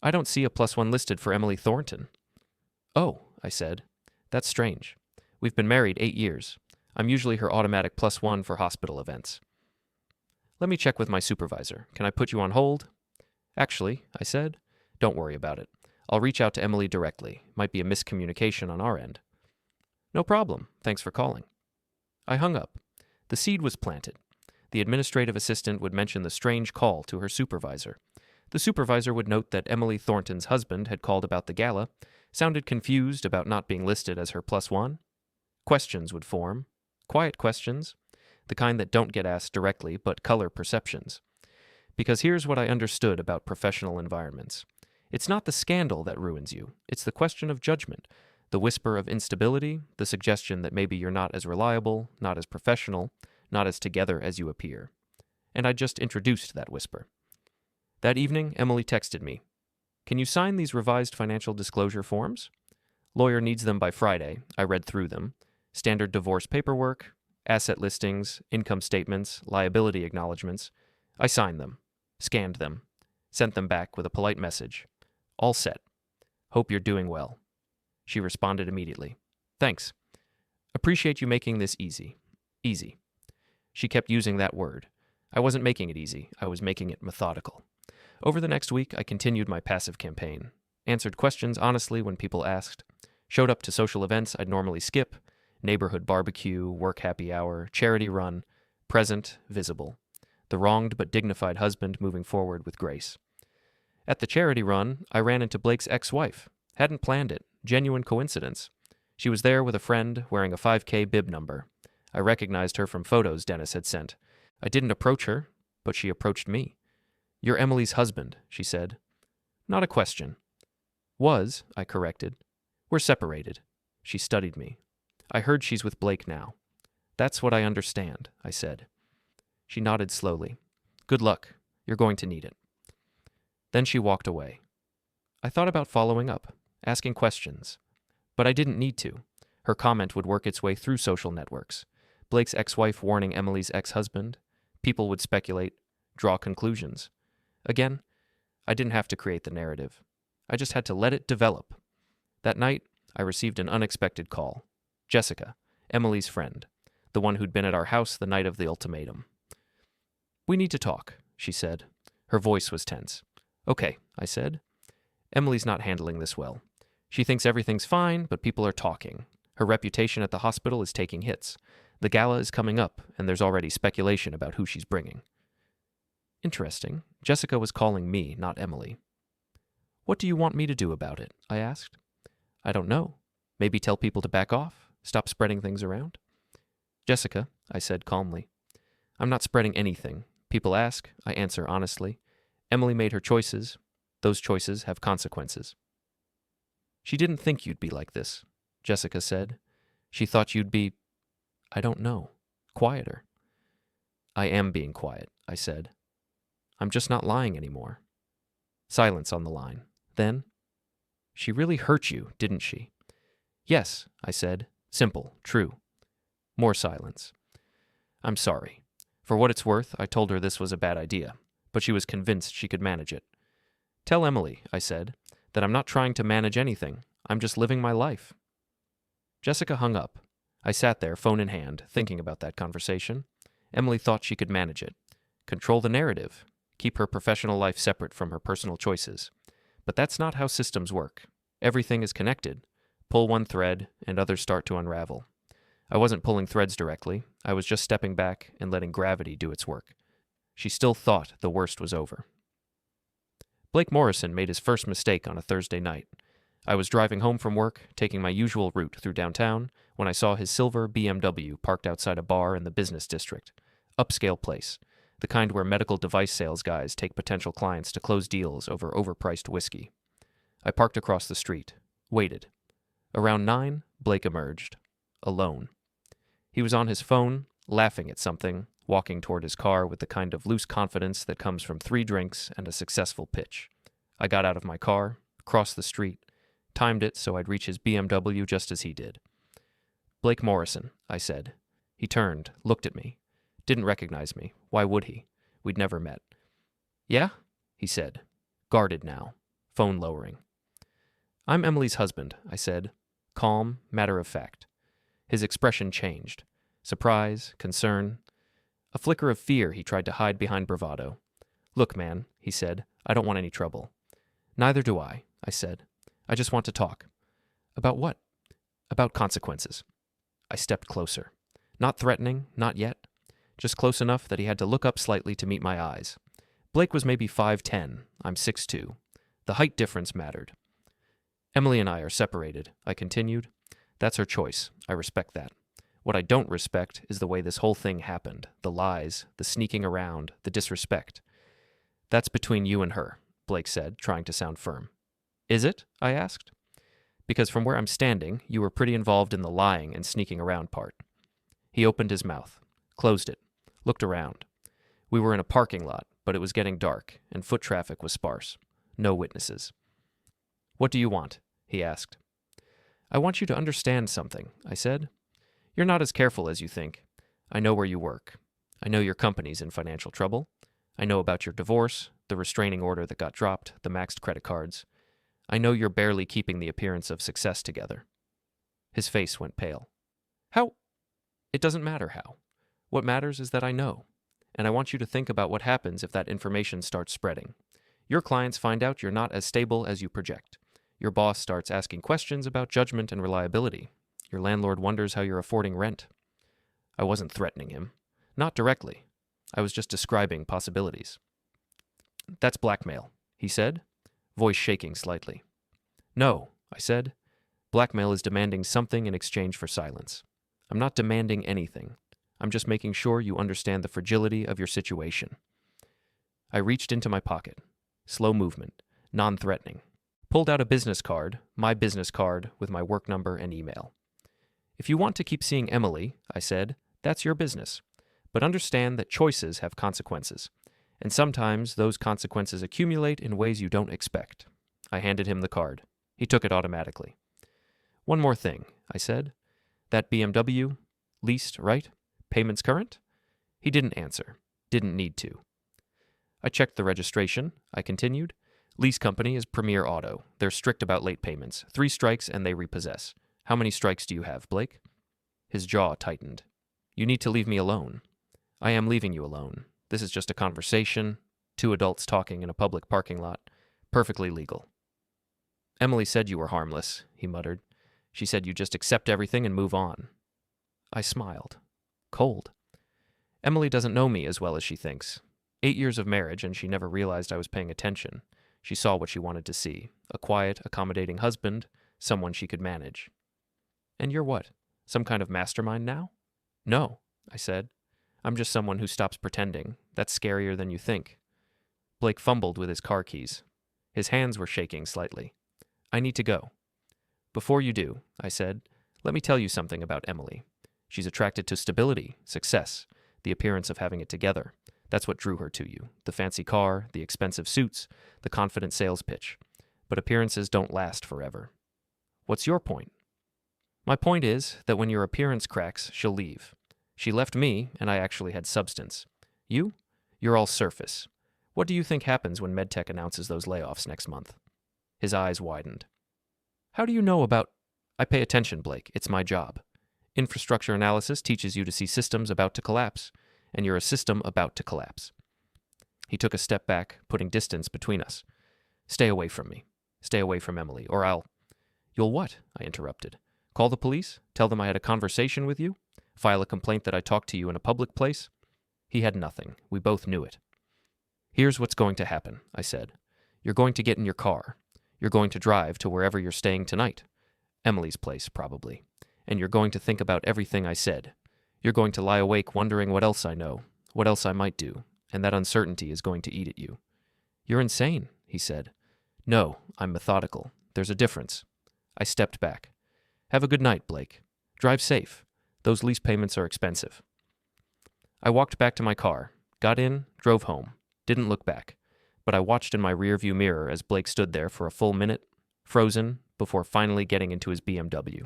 S1: "I don't see a +1 listed for Emily Thornton." "Oh," I said. "That's strange. We've been married 8 years. I'm usually her automatic +1 for hospital events." "Let me check with my supervisor. Can I put you on hold?" "Actually," I said, "don't worry about it. I'll reach out to Emily directly. Might be a miscommunication on our end." "No problem. Thanks for calling." I hung up. The seed was planted. The administrative assistant would mention the strange call to her supervisor. The supervisor would note that Emily Thornton's husband had called about the gala, sounded confused about not being listed as her +1. Questions would form. Quiet questions. The kind that don't get asked directly, but color perceptions. Because here's what I understood about professional environments. It's not the scandal that ruins you. It's the question of judgment. The whisper of instability, the suggestion that maybe you're not as reliable, not as professional, not as together as you appear. And I just introduced that whisper. That evening, Emily texted me. "Can you sign these revised financial disclosure forms?" Lawyer needs them by Friday. I read through them. Standard divorce paperwork, asset listings, income statements, liability acknowledgments. I signed them, scanned them, sent them back with a polite message. All set. Hope you're doing well. She responded immediately. "Thanks. Appreciate you making this easy." Easy. She kept using that word. I wasn't making it easy. I was making it methodical. Over the next week, I continued my passive campaign. Answered questions honestly when people asked. Showed up to social events I'd normally skip. Neighborhood barbecue, work happy hour, charity run. Present, visible. The wronged but dignified husband moving forward with grace. At the charity run, I ran into Blake's ex-wife. Hadn't planned it. Genuine coincidence. She was there with a friend wearing a 5K bib number. I recognized her from photos Dennis had sent. I didn't approach her, but she approached me. "You're Emily's husband," she said. "Not a question." "Was," I corrected. "We're separated." She studied me. "I heard she's with Blake now." "That's what I understand," I said. She nodded slowly. "Good luck. You're going to need it." Then she walked away. I thought about following up, asking questions. But I didn't need to. Her comment would work its way through social networks. Blake's ex-wife warning Emily's ex-husband. People would speculate, draw conclusions. Again, I didn't have to create the narrative. I just had to let it develop. That night, I received an unexpected call. Jessica, Emily's friend, the one who'd been at our house the night of the ultimatum. "We need to talk," she said. Her voice was tense. "Okay," I said. "Emily's not handling this well. She thinks everything's fine, but people are talking. Her reputation at the hospital is taking hits. The gala is coming up, and there's already speculation about who she's bringing." Interesting. Jessica was calling me, not Emily. "What do you want me to do about it?" I asked. "I don't know. Maybe tell people to back off? Stop spreading things around?" "Jessica," I said calmly, "I'm not spreading anything. People ask, I answer honestly. Emily made her choices. Those choices have consequences." "She didn't think you'd be like this," Jessica said. "She thought you'd be, I don't know, quieter." "I am being quiet," I said. "I'm just not lying anymore." Silence on the line. Then, "She really hurt you, didn't she?" "Yes," I said. Simple, true. More silence. "I'm sorry." For what it's worth, I told her this was a bad idea, but she was convinced she could manage it. "Tell Emily," I said, "that I'm not trying to manage anything. I'm just living my life." Jessica hung up. I sat there, phone in hand, thinking about that conversation. Emily thought she could manage it. Control the narrative. Keep her professional life separate from her personal choices. But that's not how systems work. Everything is connected. Pull one thread, and others start to unravel. I wasn't pulling threads directly. I was just stepping back and letting gravity do its work. She still thought the worst was over. Blake Morrison made his first mistake on a Thursday night. I was driving home from work, taking my usual route through downtown, when I saw his silver BMW parked outside a bar in the business district. Upscale place, the kind where medical device sales guys take potential clients to close deals over overpriced whiskey. I parked across the street, waited. Around 9, Blake emerged, alone. He was on his phone, laughing at something, walking toward his car with the kind of loose confidence that comes from 3 drinks and a successful pitch. I got out of my car, crossed the street, timed it so I'd reach his BMW just as he did. "Blake Morrison," I said. He turned, looked at me. Didn't recognize me. Why would he? We'd never met. "Yeah?" he said. Guarded now. Phone lowering. "I'm Emily's husband," I said. Calm, matter of fact. His expression changed. Surprise, concern. A flicker of fear he tried to hide behind bravado. "Look, man," he said, "I don't want any trouble." "Neither do I," said. "I just want to talk." "About what?" "About consequences." I stepped closer. Not threatening, not yet. Just close enough that he had to look up slightly to meet my eyes. Blake was maybe 5'10". I'm 6'2". The height difference mattered. "Emily and I are separated," I continued. "That's her choice. I respect that. What I don't respect is the way this whole thing happened, the lies, the sneaking around, the disrespect." "That's between you and her," Blake said, trying to sound firm. "Is it?" I asked. "Because from where I'm standing, you were pretty involved in the lying and sneaking around part." He opened his mouth, closed it, looked around. We were in a parking lot, but it was getting dark, and foot traffic was sparse. No witnesses. "What do you want?" he asked. "I want you to understand something," I said. "You're not as careful as you think. I know where you work. I know your company's in financial trouble. I know about your divorce, the restraining order that got dropped, the maxed credit cards. I know you're barely keeping the appearance of success together." His face went pale. "How?" "It doesn't matter how. What matters is that I know. And I want you to think about what happens if that information starts spreading. Your clients find out you're not as stable as you project. Your boss starts asking questions about judgment and reliability. Your landlord wonders how you're affording rent." I wasn't threatening him. Not directly. I was just describing possibilities. "That's blackmail," he said, voice shaking slightly. "No," I said. "Blackmail is demanding something in exchange for silence. I'm not demanding anything. I'm just making sure you understand the fragility of your situation." I reached into my pocket. Slow movement, non-threatening. Pulled out a business card, my business card with my work number and email. "If you want to keep seeing Emily," I said, "that's your business. But understand that choices have consequences. And sometimes those consequences accumulate in ways you don't expect. I handed him the card. He took it automatically. One more thing, I said. That BMW? Leased, right? Payments current? He didn't answer. Didn't need to. I checked the registration. I continued. Lease company is Premier Auto. They're strict about late payments. 3 strikes and they repossess. How many strikes do you have, Blake? His jaw tightened. You need to leave me alone. I am leaving you alone. This is just a conversation. 2 adults talking in a public parking lot. Perfectly legal. Emily said you were harmless, he muttered. She said you just accept everything and move on. I smiled. Cold. Emily doesn't know me as well as she thinks. 8 years of marriage, and she never realized I was paying attention. She saw what she wanted to see. A quiet, accommodating husband, someone she could manage. And you're what? Some kind of mastermind now? No, I said. I'm just someone who stops pretending. That's scarier than you think. Blake fumbled with his car keys. His hands were shaking slightly. I need to go. Before you do, I said, let me tell you something about Emily. She's attracted to stability, success, the appearance of having it together. That's what drew her to you. The fancy car, the expensive suits, the confident sales pitch. But appearances don't last forever. What's your point? My point is that when your appearance cracks, she'll leave. She left me, and I actually had substance. You? You're all surface. What do you think happens when MedTech announces those layoffs next month? His eyes widened. How do you know about... I pay attention, Blake. It's my job. Infrastructure analysis teaches you to see systems about to collapse, and you're a system about to collapse. He took a step back, putting distance between us. Stay away from me. Stay away from Emily, or I'll... You'll what? I interrupted. Call the police? Tell them I had a conversation with you? File a complaint that I talked to you in a public place? He had nothing. We both knew it. Here's what's going to happen, I said. You're going to get in your car. You're going to drive to wherever you're staying tonight. Emily's place, probably. And you're going to think about everything I said. You're going to lie awake wondering what else I know, what else I might do, and that uncertainty is going to eat at you. You're insane, he said. No, I'm methodical. There's a difference. I stepped back. Have a good night, Blake. Drive safe. Those lease payments are expensive. I walked back to my car, got in, drove home, didn't look back, but I watched in my rearview mirror as Blake stood there for a full minute, frozen, before finally getting into his BMW.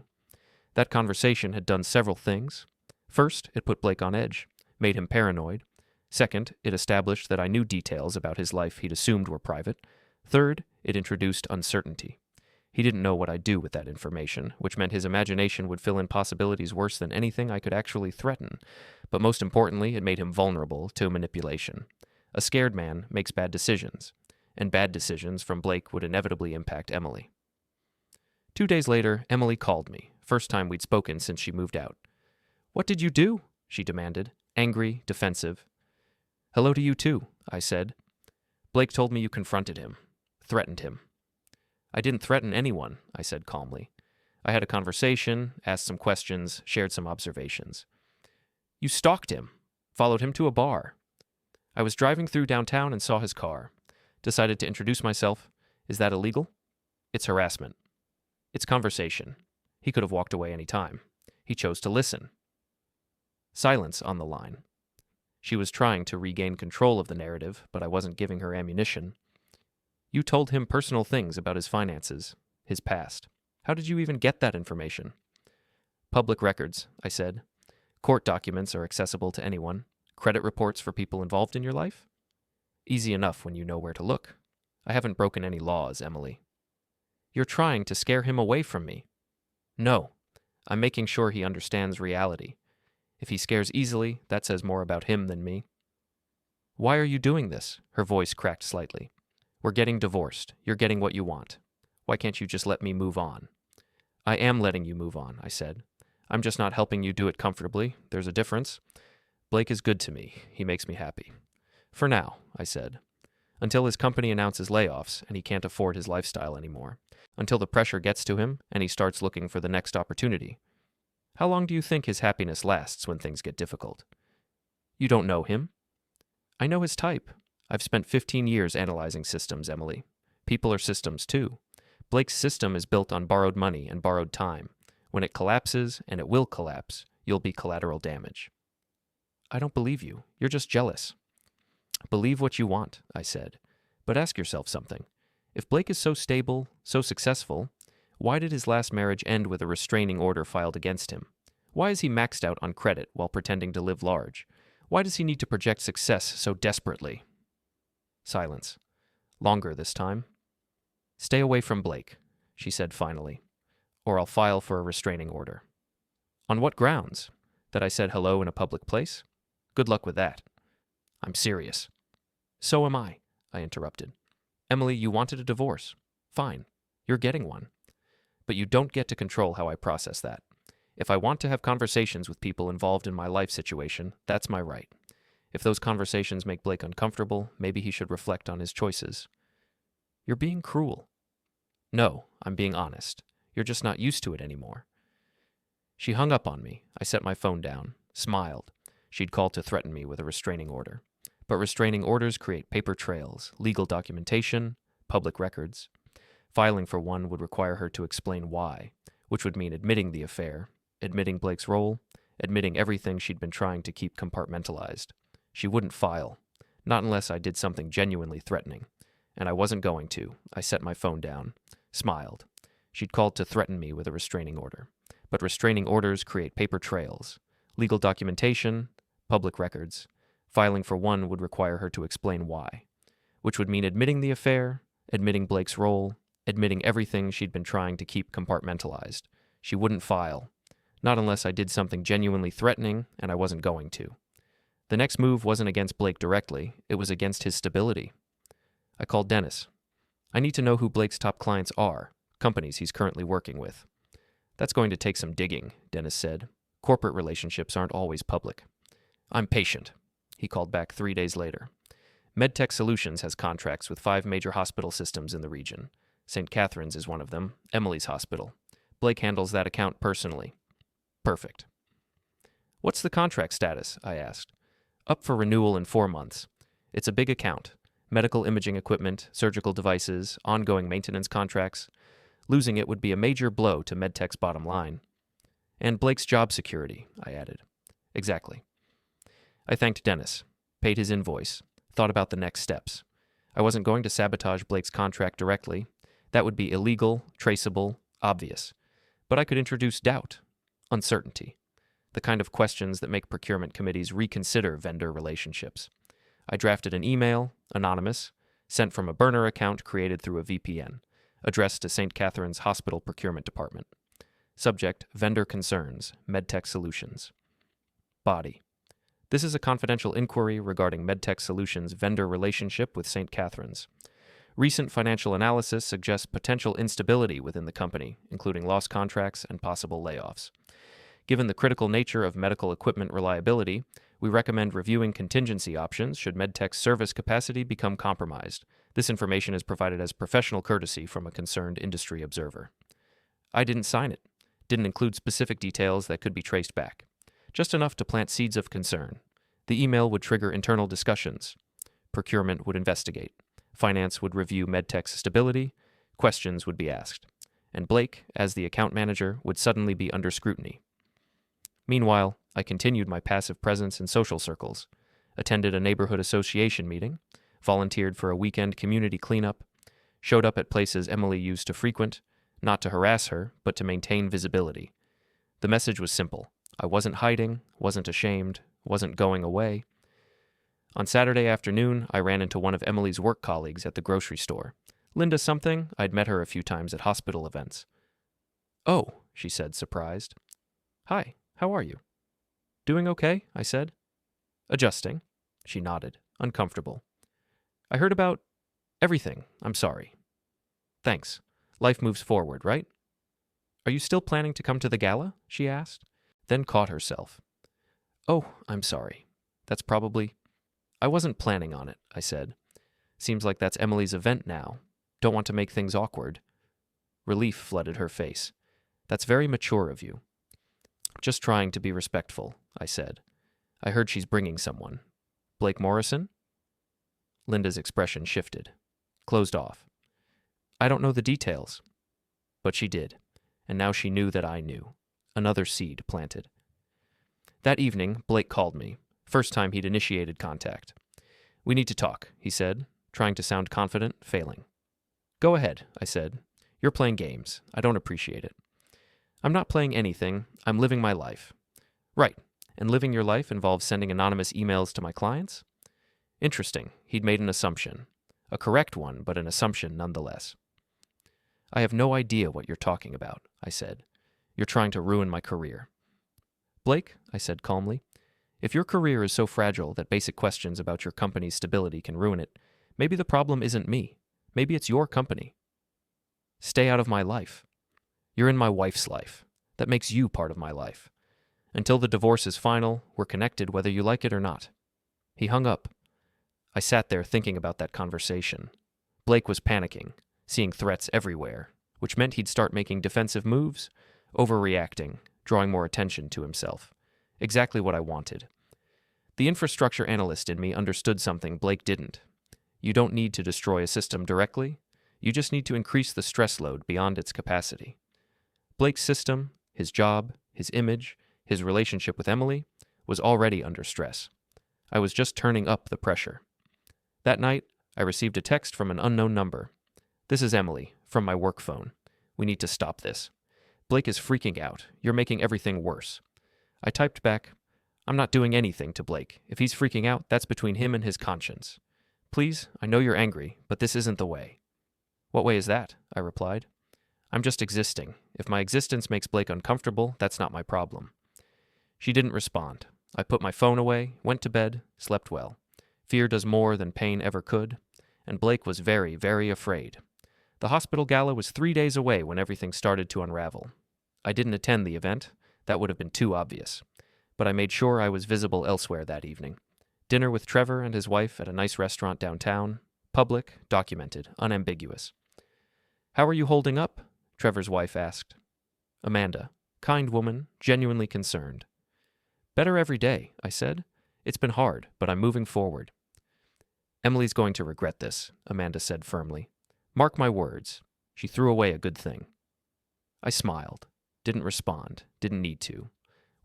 S1: That conversation had done several things. First, it put Blake on edge, made him paranoid. Second, it established that I knew details about his life he'd assumed were private. Third, it introduced uncertainty. He didn't know what I'd do with that information, which meant his imagination would fill in possibilities worse than anything I could actually threaten. But most importantly, it made him vulnerable to manipulation. A scared man makes bad decisions, and bad decisions from Blake would inevitably impact Emily. 2 days later, Emily called me, first time we'd spoken since she moved out. What did you do? She demanded, angry, defensive. Hello to you too, I said. Blake told me you confronted him, threatened him. I didn't threaten anyone, I said calmly. I had a conversation, asked some questions, shared some observations. You stalked him, followed him to a bar. I was driving through downtown and saw his car. Decided to introduce myself. Is that illegal? It's harassment. It's conversation. He could have walked away any time. He chose to listen. Silence on the line. She was trying to regain control of the narrative, but I wasn't giving her ammunition. You told him personal things about his finances, his past. How did you even get that information? Public records, I said. Court documents are accessible to anyone. Credit reports for people involved in your life? Easy enough when you know where to look. I haven't broken any laws, Emily. You're trying to scare him away from me. No, I'm making sure he understands reality. If he scares easily, that says more about him than me. Why are you doing this? Her voice cracked slightly. We're getting divorced. You're getting what you want. Why can't you just let me move on? I am letting you move on, I said. I'm just not helping you do it comfortably. There's a difference. Blake is good to me. He makes me happy. For now, I said. Until his company announces layoffs and he can't afford his lifestyle anymore. Until the pressure gets to him and he starts looking for the next opportunity. How long do you think his happiness lasts when things get difficult? You don't know him? I know his type. I've spent 15 years analyzing systems, Emily. People are systems, too. Blake's system is built on borrowed money and borrowed time. When it collapses, and it will collapse, you'll be collateral damage. I don't believe you. You're just jealous. Believe what you want, I said. But ask yourself something. If Blake is so stable, so successful, why did his last marriage end with a restraining order filed against him? Why is he maxed out on credit while pretending to live large? Why does he need to project success so desperately? Silence. Longer this time. Stay away from Blake, she said finally, or I'll file for a restraining order. On what grounds? That I said hello in a public place? Good luck with that. I'm serious. So am I interrupted. Emily, you wanted a divorce. Fine. You're getting one. But you don't get to control how I process that. If I want to have conversations with people involved in my life situation, that's my right. If those conversations make Blake uncomfortable, maybe he should reflect on his choices. You're being cruel. No, I'm being honest. You're just not used to it anymore. She hung up on me. I set my phone down, smiled. She'd called to threaten me with a restraining order. But restraining orders create paper trails, legal documentation, public records. Filing for one would require her to explain why, which would mean admitting the affair, admitting Blake's role, admitting everything she'd been trying to keep compartmentalized. She wouldn't file, not unless I did something genuinely threatening. And I wasn't going to. I set my phone down, smiled. She'd called to threaten me with a restraining order. But restraining orders create paper trails, legal documentation, public records. Filing for one would require her to explain why, which would mean admitting the affair, admitting Blake's role, admitting everything she'd been trying to keep compartmentalized. She wouldn't file, not unless I did something genuinely threatening, and I wasn't going to. The next move wasn't against Blake directly, it was against his stability. I called Dennis. I need to know who Blake's top clients are, companies he's currently working with. That's going to take some digging, Dennis said. Corporate relationships aren't always public. I'm patient, he called back 3 days later. MedTech Solutions has contracts with 5 major hospital systems in the region. St. Catherine's is one of them, Emily's hospital. Blake handles that account personally. Perfect. What's the contract status? I asked. Up for renewal in 4 months. It's a big account. Medical imaging equipment, surgical devices, ongoing maintenance contracts. Losing it would be a major blow to MedTech's bottom line. And Blake's job security, I added. Exactly. I thanked Dennis, paid his invoice, thought about the next steps. I wasn't going to sabotage Blake's contract directly. That would be illegal, traceable, obvious. But I could introduce doubt, uncertainty, the kind of questions that make procurement committees reconsider vendor relationships. I drafted an email, anonymous, sent from a burner account created through a VPN, addressed to St. Catherine's Hospital Procurement Department. Subject, Vendor Concerns, MedTech Solutions. Body. This is a confidential inquiry regarding MedTech Solutions' vendor relationship with St. Catherine's. Recent financial analysis suggests potential instability within the company, including lost contracts and possible layoffs. Given the critical nature of medical equipment reliability, we recommend reviewing contingency options should MedTech's service capacity become compromised. This information is provided as professional courtesy from a concerned industry observer. I didn't sign it. Didn't include specific details that could be traced back. Just enough to plant seeds of concern. The email would trigger internal discussions. Procurement would investigate. Finance would review MedTech's stability. Questions would be asked. And Blake, as the account manager, would suddenly be under scrutiny. Meanwhile, I continued my passive presence in social circles, attended a neighborhood association meeting, volunteered for a weekend community cleanup, showed up at places Emily used to frequent, not to harass her, but to maintain visibility. The message was simple. I wasn't hiding, wasn't ashamed, wasn't going away. On Saturday afternoon, I ran into one of Emily's work colleagues at the grocery store. Linda something, I'd met her a few times at hospital events. Oh, she said, surprised. Hi, how are you? Doing okay, I said. Adjusting. She nodded, uncomfortable. I heard about everything. I'm sorry. Thanks. Life moves forward, right? Are you still planning to come to the gala? She asked, then caught herself. Oh, I'm sorry. That's probably... I wasn't planning on it, I said. Seems like that's Emily's event now. Don't want to make things awkward. Relief flooded her face. That's very mature of you. Just trying to be respectful, I said. I heard she's bringing someone. Blake Morrison? Linda's expression shifted. Closed off. I don't know the details. But she did. And now she knew that I knew. Another seed planted. That evening, Blake called me. First time he'd initiated contact. "We need to talk," he said, trying to sound confident, failing. "Go ahead," I said. "You're playing games. I don't appreciate it." "I'm not playing anything. I'm living my life." "Right. And living your life involves sending anonymous emails to my clients?" Interesting. He'd made an assumption. A correct one, but an assumption nonetheless. "I have no idea what you're talking about," I said. "You're trying to ruin my career." "Blake," I said calmly, "if your career is so fragile that basic questions about your company's stability can ruin it, maybe the problem isn't me. Maybe it's your company." "Stay out of my life." "You're in my wife's life. That makes you part of my life. Until the divorce is final, we're connected whether you like it or not." He hung up. I sat there thinking about that conversation. Blake was panicking, seeing threats everywhere, which meant he'd start making defensive moves, overreacting, drawing more attention to himself. Exactly what I wanted. The infrastructure analyst in me understood something Blake didn't. You don't need to destroy a system directly. You just need to increase the stress load beyond its capacity. Blake's system, his job, his image, his relationship with Emily, was already under stress. I was just turning up the pressure. That night, I received a text from an unknown number. "This is Emily, from my work phone. We need to stop this. Blake is freaking out. You're making everything worse." I typed back, "I'm not doing anything to Blake. If he's freaking out, that's between him and his conscience. Please, I know you're angry, but this isn't the way." "What way is that?" I replied. "I'm just existing. If my existence makes Blake uncomfortable, that's not my problem." She didn't respond. I put my phone away, went to bed, slept well. Fear does more than pain ever could, and Blake was very, very afraid. The hospital gala was 3 days away when everything started to unravel. I didn't attend the event. That would have been too obvious. But I made sure I was visible elsewhere that evening. Dinner with Trevor and his wife at a nice restaurant downtown. Public, documented, unambiguous. "How are you holding up?" Trevor's wife asked. Amanda, kind woman, genuinely concerned. "Better every day," I said. "It's been hard, but I'm moving forward." "Emily's going to regret this," Amanda said firmly. "Mark my words. She threw away a good thing." I smiled. Didn't respond. Didn't need to.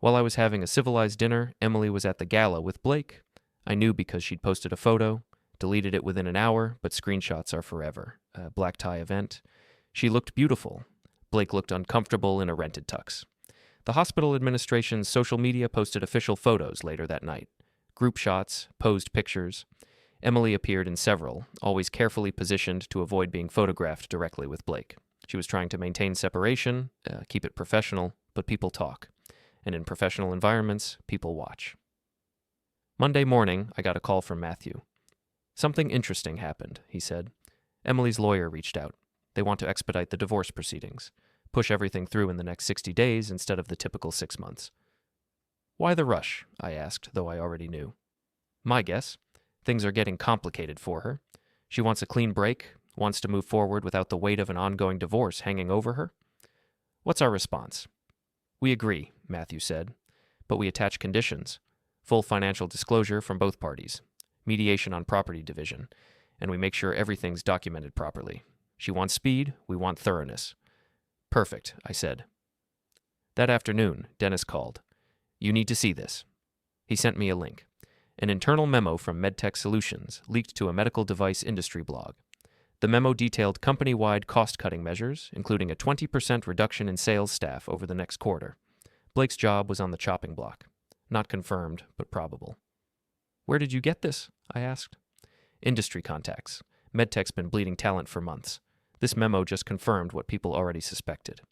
S1: While I was having a civilized dinner, Emily was at the gala with Blake. I knew because she'd posted a photo, deleted it within an hour, but screenshots are forever. A black tie event. She looked beautiful. Blake looked uncomfortable in a rented tux. The hospital administration's social media posted official photos later that night. Group shots, posed pictures. Emily appeared in several, always carefully positioned to avoid being photographed directly with Blake. She was trying to maintain separation, keep it professional, but people talk. And in professional environments, people watch. Monday morning, I got a call from Matthew. "Something interesting happened," he said. "Emily's lawyer reached out. They want to expedite the divorce proceedings, push everything through in the next 60 days instead of the typical 6 months. "Why the rush?" I asked, though I already knew. "My guess. Things are getting complicated for her. She wants a clean break, wants to move forward without the weight of an ongoing divorce hanging over her." "What's our response?" "We agree," Matthew said, "but we attach conditions. Full financial disclosure from both parties, mediation on property division, and we make sure everything's documented properly. She wants speed, we want thoroughness." "Perfect," I said. That afternoon, Dennis called. "You need to see this." He sent me a link. An internal memo from MedTech Solutions leaked to a medical device industry blog. The memo detailed company-wide cost-cutting measures, including a 20% reduction in sales staff over the next quarter. Blake's job was on the chopping block. Not confirmed, but probable. "Where did you get this?" I asked. "Industry contacts. MedTech's been bleeding talent for months. This memo just confirmed what people already suspected."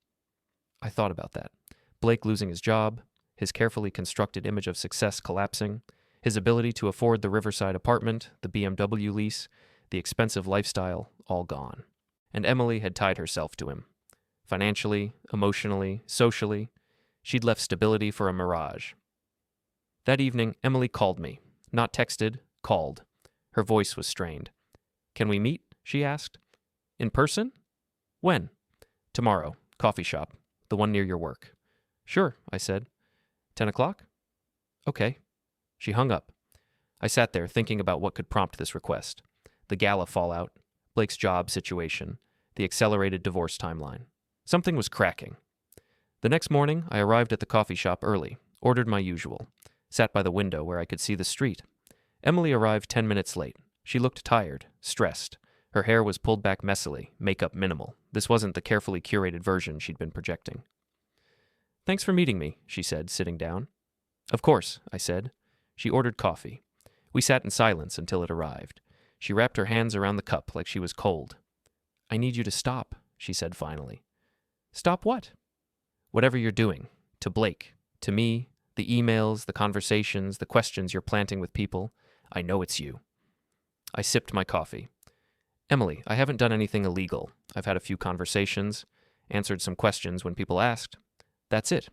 S1: I thought about that. Blake losing his job, his carefully constructed image of success collapsing, his ability to afford the Riverside apartment, the BMW lease, the expensive lifestyle, all gone. And Emily had tied herself to him. Financially, emotionally, socially, she'd left stability for a mirage. That evening, Emily called me. Not texted, called. Her voice was strained. "Can we meet?" she asked. "In person? When?" "Tomorrow. Coffee shop. The one near your work." "Sure," I said. 10 o'clock? "Okay." She hung up. I sat there thinking about what could prompt this request. The gala fallout, Blake's job situation, the accelerated divorce timeline. Something was cracking. The next morning, I arrived at the coffee shop early, ordered my usual, sat by the window where I could see the street. Emily arrived 10 minutes late. She looked tired, stressed. Her hair was pulled back messily, makeup minimal. This wasn't the carefully curated version she'd been projecting. "Thanks for meeting me," she said, sitting down. "Of course," I said. She ordered coffee. We sat in silence until it arrived. She wrapped her hands around the cup like she was cold. "I need you to stop," she said finally. "Stop what?" "Whatever you're doing. To Blake. To me. The emails, the conversations, the questions you're planting with people. I know it's you." I sipped my coffee. "Emily, I haven't done anything illegal. I've had a few conversations, answered some questions when people asked. That's it."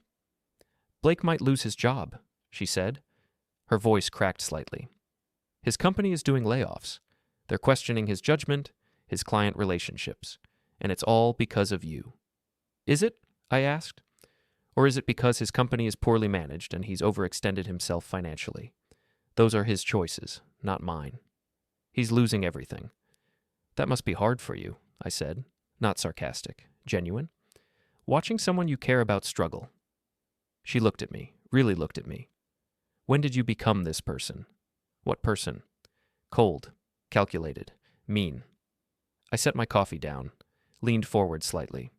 S1: "Blake might lose his job," she said. Her voice cracked slightly. "His company is doing layoffs. They're questioning his judgment, his client relationships. And it's all because of you." "Is it?" I asked. "Or is it because his company is poorly managed and he's overextended himself financially? Those are his choices, not mine. He's losing everything." "That must be hard for you," I said, not sarcastic, genuine. "Watching someone you care about struggle." She looked at me, really looked at me. "When did you become this person?" "What person?" "Cold, calculated, mean." I set my coffee down, leaned forward slightly.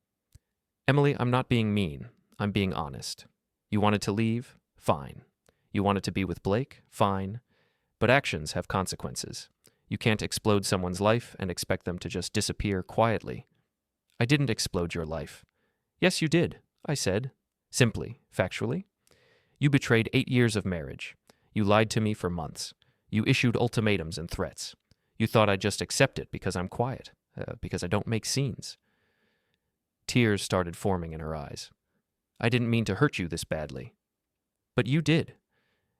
S1: "Emily, I'm not being mean. I'm being honest. You wanted to leave? Fine. You wanted to be with Blake? Fine. But actions have consequences. You can't explode someone's life and expect them to just disappear quietly." "I didn't explode your life." "Yes, you did," I said, simply, factually. "You betrayed 8 years of marriage. You lied to me for months. You issued ultimatums and threats. You thought I'd just accept it because I'm quiet, because I don't make scenes." Tears started forming in her eyes. "I didn't mean to hurt you this badly." "But you did.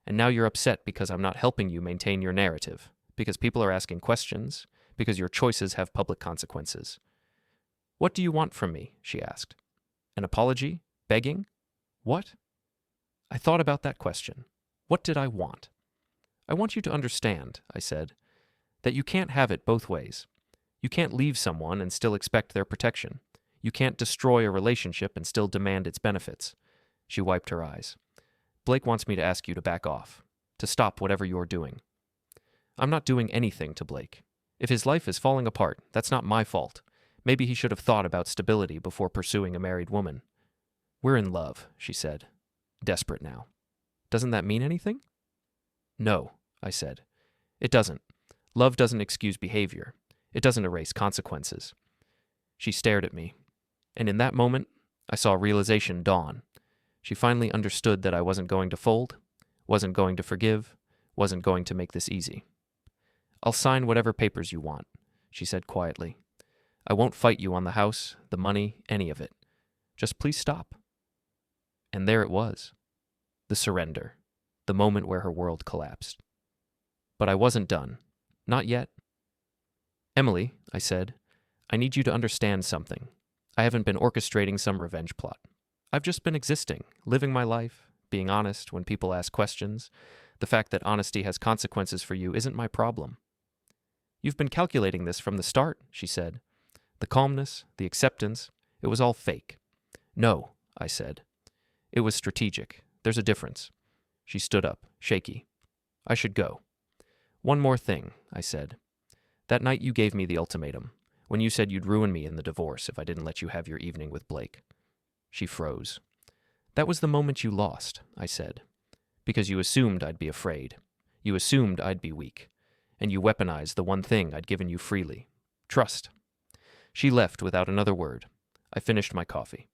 S1: And now you're upset because I'm not helping you maintain your narrative, because people are asking questions, because your choices have public consequences." "What do you want from me?" she asked. "An apology? Begging? What?" I thought about that question. What did I want? "I want you to understand," I said, "that you can't have it both ways. You can't leave someone and still expect their protection. You can't destroy a relationship and still demand its benefits." She wiped her eyes. "Blake wants me to ask you to back off, to stop whatever you're doing." "I'm not doing anything to Blake. If his life is falling apart, that's not my fault. Maybe he should have thought about stability before pursuing a married woman." "We're in love," she said, desperate now. "Doesn't that mean anything?" "No," I said. "It doesn't. Love doesn't excuse behavior. It doesn't erase consequences." She stared at me, and in that moment, I saw realization dawn. She finally understood that I wasn't going to fold, wasn't going to forgive, wasn't going to make this easy. "I'll sign whatever papers you want," she said quietly. "I won't fight you on the house, the money, any of it. Just please stop." And there it was. The surrender. The moment where her world collapsed. But I wasn't done. Not yet. "Emily," I said, "I need you to understand something. I haven't been orchestrating some revenge plot. I've just been existing, living my life, being honest when people ask questions. The fact that honesty has consequences for you isn't my problem." "You've been calculating this from the start," she said. "The calmness, the acceptance, it was all fake." "No," I said. "It was strategic. There's a difference." She stood up, shaky. "I should go." "One more thing," I said. "That night you gave me the ultimatum, when you said you'd ruin me in the divorce if I didn't let you have your evening with Blake." She froze. "That was the moment you lost," I said, "because you assumed I'd be afraid. You assumed I'd be weak. And you weaponized the one thing I'd given you freely. Trust." She left without another word. I finished my coffee.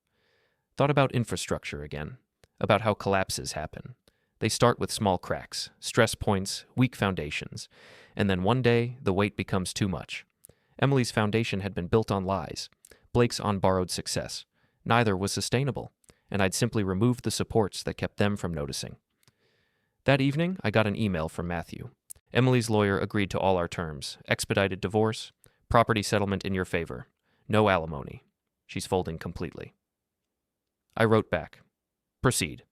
S1: Thought about infrastructure again, about how collapses happen. They start with small cracks, stress points, weak foundations, and then one day the weight becomes too much. Emily's foundation had been built on lies, Blake's on borrowed success. Neither was sustainable, and I'd simply removed the supports that kept them from noticing. That evening, I got an email from Matthew. Emily's lawyer agreed to all our terms: expedited divorce, property settlement in your favor, no alimony. She's folding completely. I wrote back, "Proceed."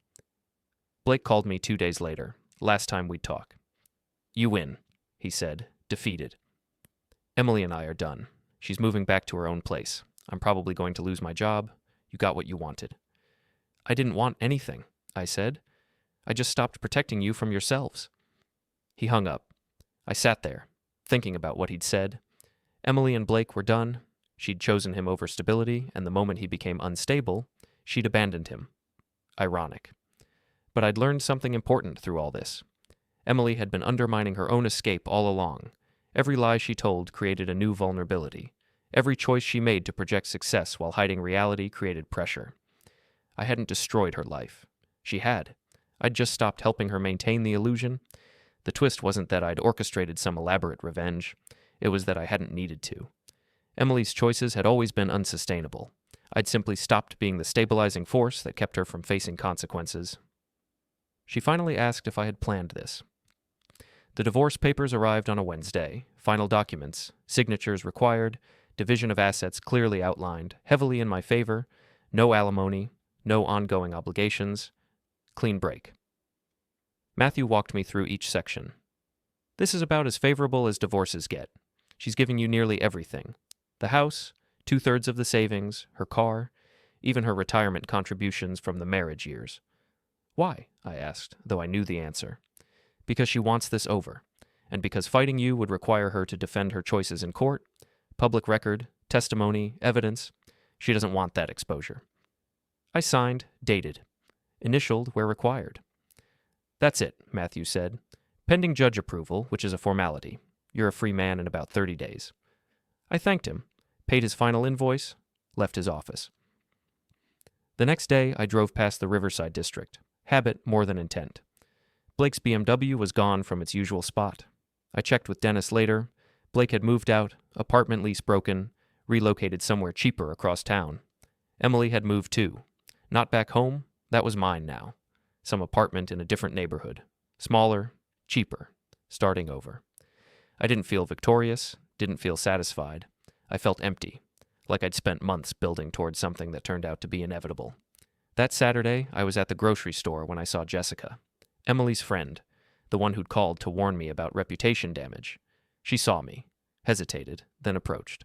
S1: Blake called me 2 days later, last time we'd talk. "You win," he said, defeated. "Emily and I are done. She's moving back to her own place. I'm probably going to lose my job. You got what you wanted." "I didn't want anything," I said. "I just stopped protecting you from yourselves." He hung up. I sat there, thinking about what he'd said. Emily and Blake were done. She'd chosen him over stability, and the moment he became unstable, she'd abandoned him. Ironic. But I'd learned something important through all this. Emily had been undermining her own escape all along. Every lie she told created a new vulnerability. Every choice she made to project success while hiding reality created pressure. I hadn't destroyed her life. She had. I'd just stopped helping her maintain the illusion. The twist wasn't that I'd orchestrated some elaborate revenge. It was that I hadn't needed to. Emily's choices had always been unsustainable. I'd simply stopped being the stabilizing force that kept her from facing consequences. She finally asked if I had planned this. The divorce papers arrived on a Wednesday. Final documents, signatures required, division of assets clearly outlined, heavily in my favor, no alimony, no ongoing obligations, clean break. Matthew walked me through each section. This is about as favorable as divorces get. She's giving you nearly everything. The house, 2/3 of the savings, her car, even her retirement contributions from the marriage years. Why? I asked, though I knew the answer. Because she wants this over, and because fighting you would require her to defend her choices in court, public record, testimony, evidence. She doesn't want that exposure. I signed, dated, initialed where required. That's it, Matthew said. Pending judge approval, which is a formality. You're a free man in about 30 days. I thanked him, paid his final invoice, left his office. The next day, I drove past the Riverside district. Habit more than intent. Blake's BMW was gone from its usual spot. I checked with Dennis later. Blake had moved out, apartment lease broken, relocated somewhere cheaper across town. Emily had moved too. Not back home, that was mine now. Some apartment in a different neighborhood. Smaller, cheaper, starting over. I didn't feel victorious, didn't feel satisfied. I felt empty, like I'd spent months building towards something that turned out to be inevitable. That Saturday, I was at the grocery store when I saw Jessica, Emily's friend, the one who'd called to warn me about reputation damage. She saw me, hesitated, then approached.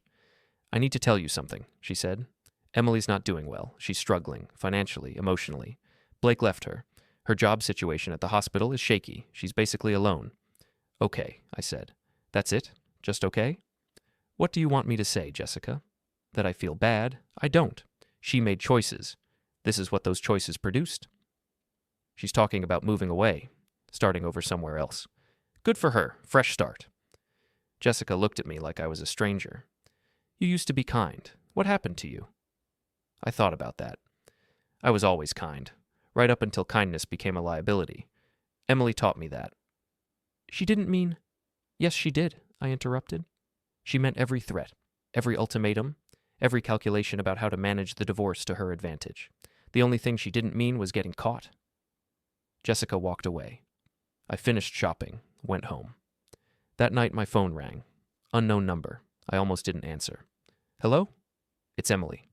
S1: I need to tell you something, she said. Emily's not doing well. She's struggling, financially, emotionally. Blake left her. Her job situation at the hospital is shaky. She's basically alone. Okay, I said. That's it? Just okay? What do you want me to say, Jessica? That I feel bad? I don't. She made choices. This is what those choices produced. She's talking about moving away, starting over somewhere else. Good for her. Fresh start. Jessica looked at me like I was a stranger. You used to be kind. What happened to you? I thought about that. I was always kind, right up until kindness became a liability. Emily taught me that. She didn't mean... Yes, she did, I interrupted. She meant every threat, every ultimatum, every calculation about how to manage the divorce to her advantage. The only thing she didn't mean was getting caught. Jessica walked away. I finished shopping, went home. That night my phone rang. Unknown number. I almost didn't answer. Hello? It's Emily.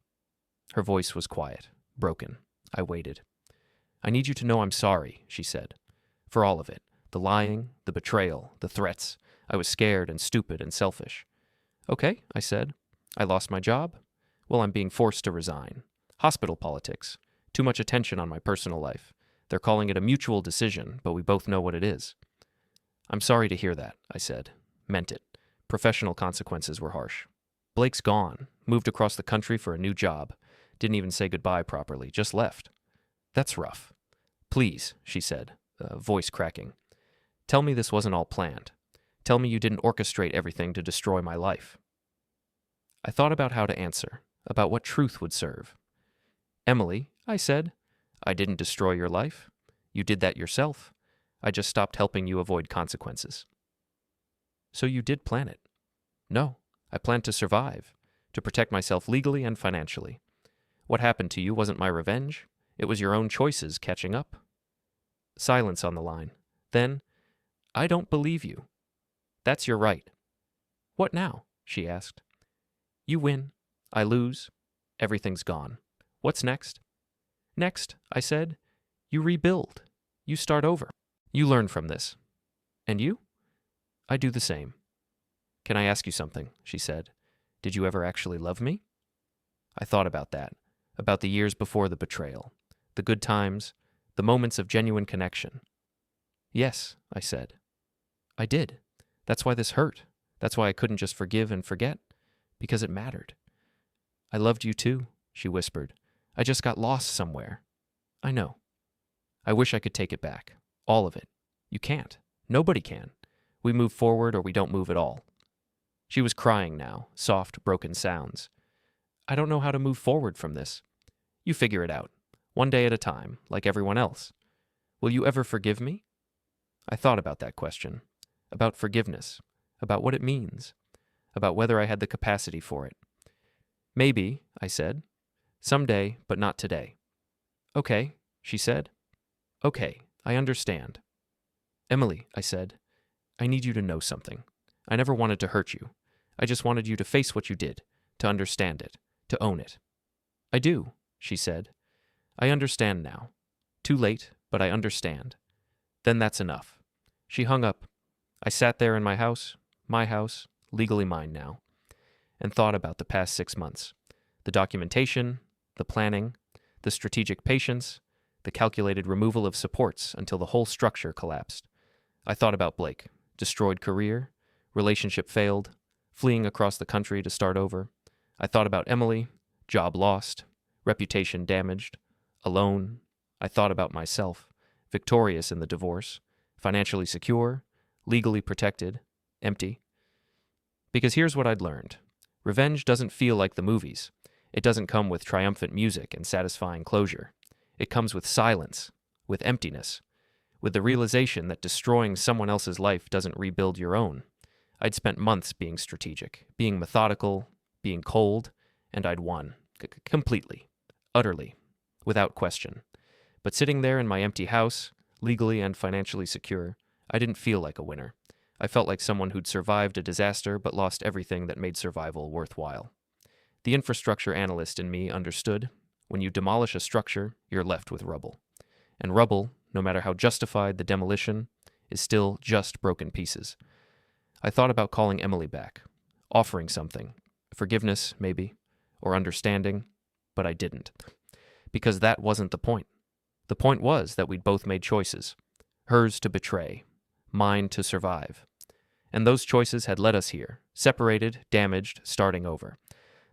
S1: Her voice was quiet, broken. I waited. I need you to know I'm sorry, she said. For all of it. The lying, the betrayal, the threats. I was scared and stupid and selfish. Okay, I said. I lost my job. Well, I'm being forced to resign. Hospital politics. Too much attention on my personal life. They're calling it a mutual decision, but we both know what it is. I'm sorry to hear that, I said. Meant it. Professional consequences were harsh. Blake's gone. Moved across the country for a new job. Didn't even say goodbye properly. Just left. That's rough. Please, she said, voice cracking. Tell me this wasn't all planned. Tell me you didn't orchestrate everything to destroy my life. I thought about how to answer, about what truth would serve. Emily, I said, I didn't destroy your life. You did that yourself. I just stopped helping you avoid consequences. So you did plan it? No, I planned to survive, to protect myself legally and financially. What happened to you wasn't my revenge. It was your own choices catching up. Silence on the line. Then, I don't believe you. That's your right. What now? She asked. You win. I lose. Everything's gone. What's next? Next, I said, you rebuild. You start over. You learn from this. And you? I do the same. Can I ask you something? She said. Did you ever actually love me? I thought about that, about the years before the betrayal, the good times, the moments of genuine connection. Yes, I said. I did. That's why this hurt. That's why I couldn't just forgive and forget. Because it mattered. I loved you too, she whispered. I just got lost somewhere. I know. I wish I could take it back. All of it. You can't. Nobody can. We move forward or we don't move at all. She was crying now, soft, broken sounds. I don't know how to move forward from this. You figure it out. One day at a time, like everyone else. Will you ever forgive me? I thought about that question. About forgiveness. About what it means. About whether I had the capacity for it. Maybe, I said. Someday, but not today. Okay, she said. Okay, I understand. Emily, I said, I need you to know something. I never wanted to hurt you. I just wanted you to face what you did, to understand it, to own it. I do, she said. I understand now. Too late, but I understand. Then that's enough. She hung up. I sat there in my house, legally mine now, and thought about the past 6 months. The documentation, the planning, the strategic patience, the calculated removal of supports until the whole structure collapsed. I thought about Blake, destroyed career, relationship failed, fleeing across the country to start over. I thought about Emily, job lost, reputation damaged, alone. I thought about myself, victorious in the divorce, financially secure, legally protected, empty. Because here's what I'd learned. Revenge doesn't feel like the movies. It doesn't come with triumphant music and satisfying closure. It comes with silence, with emptiness, with the realization that destroying someone else's life doesn't rebuild your own. I'd spent months being strategic, being methodical, being cold, and I'd won. Completely. Utterly. Without question. But sitting there in my empty house, legally and financially secure, I didn't feel like a winner. I felt like someone who'd survived a disaster but lost everything that made survival worthwhile. The infrastructure analyst in me understood, when you demolish a structure, you're left with rubble. And rubble, no matter how justified the demolition, is still just broken pieces. I thought about calling Emily back, offering something, forgiveness maybe, or understanding, but I didn't. Because that wasn't the point. The point was that we'd both made choices. Hers to betray, mine to survive. And those choices had led us here, separated, damaged, starting over.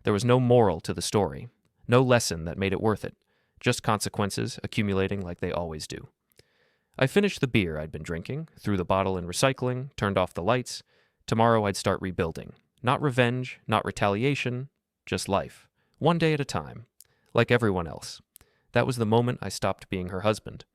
S1: There was no moral to the story, no lesson that made it worth it, just consequences accumulating like they always do. I finished the beer I'd been drinking, threw the bottle in recycling, turned off the lights. Tomorrow I'd start rebuilding. Not revenge, not retaliation, just life. One day at a time, like everyone else. That was the moment I stopped being her husband.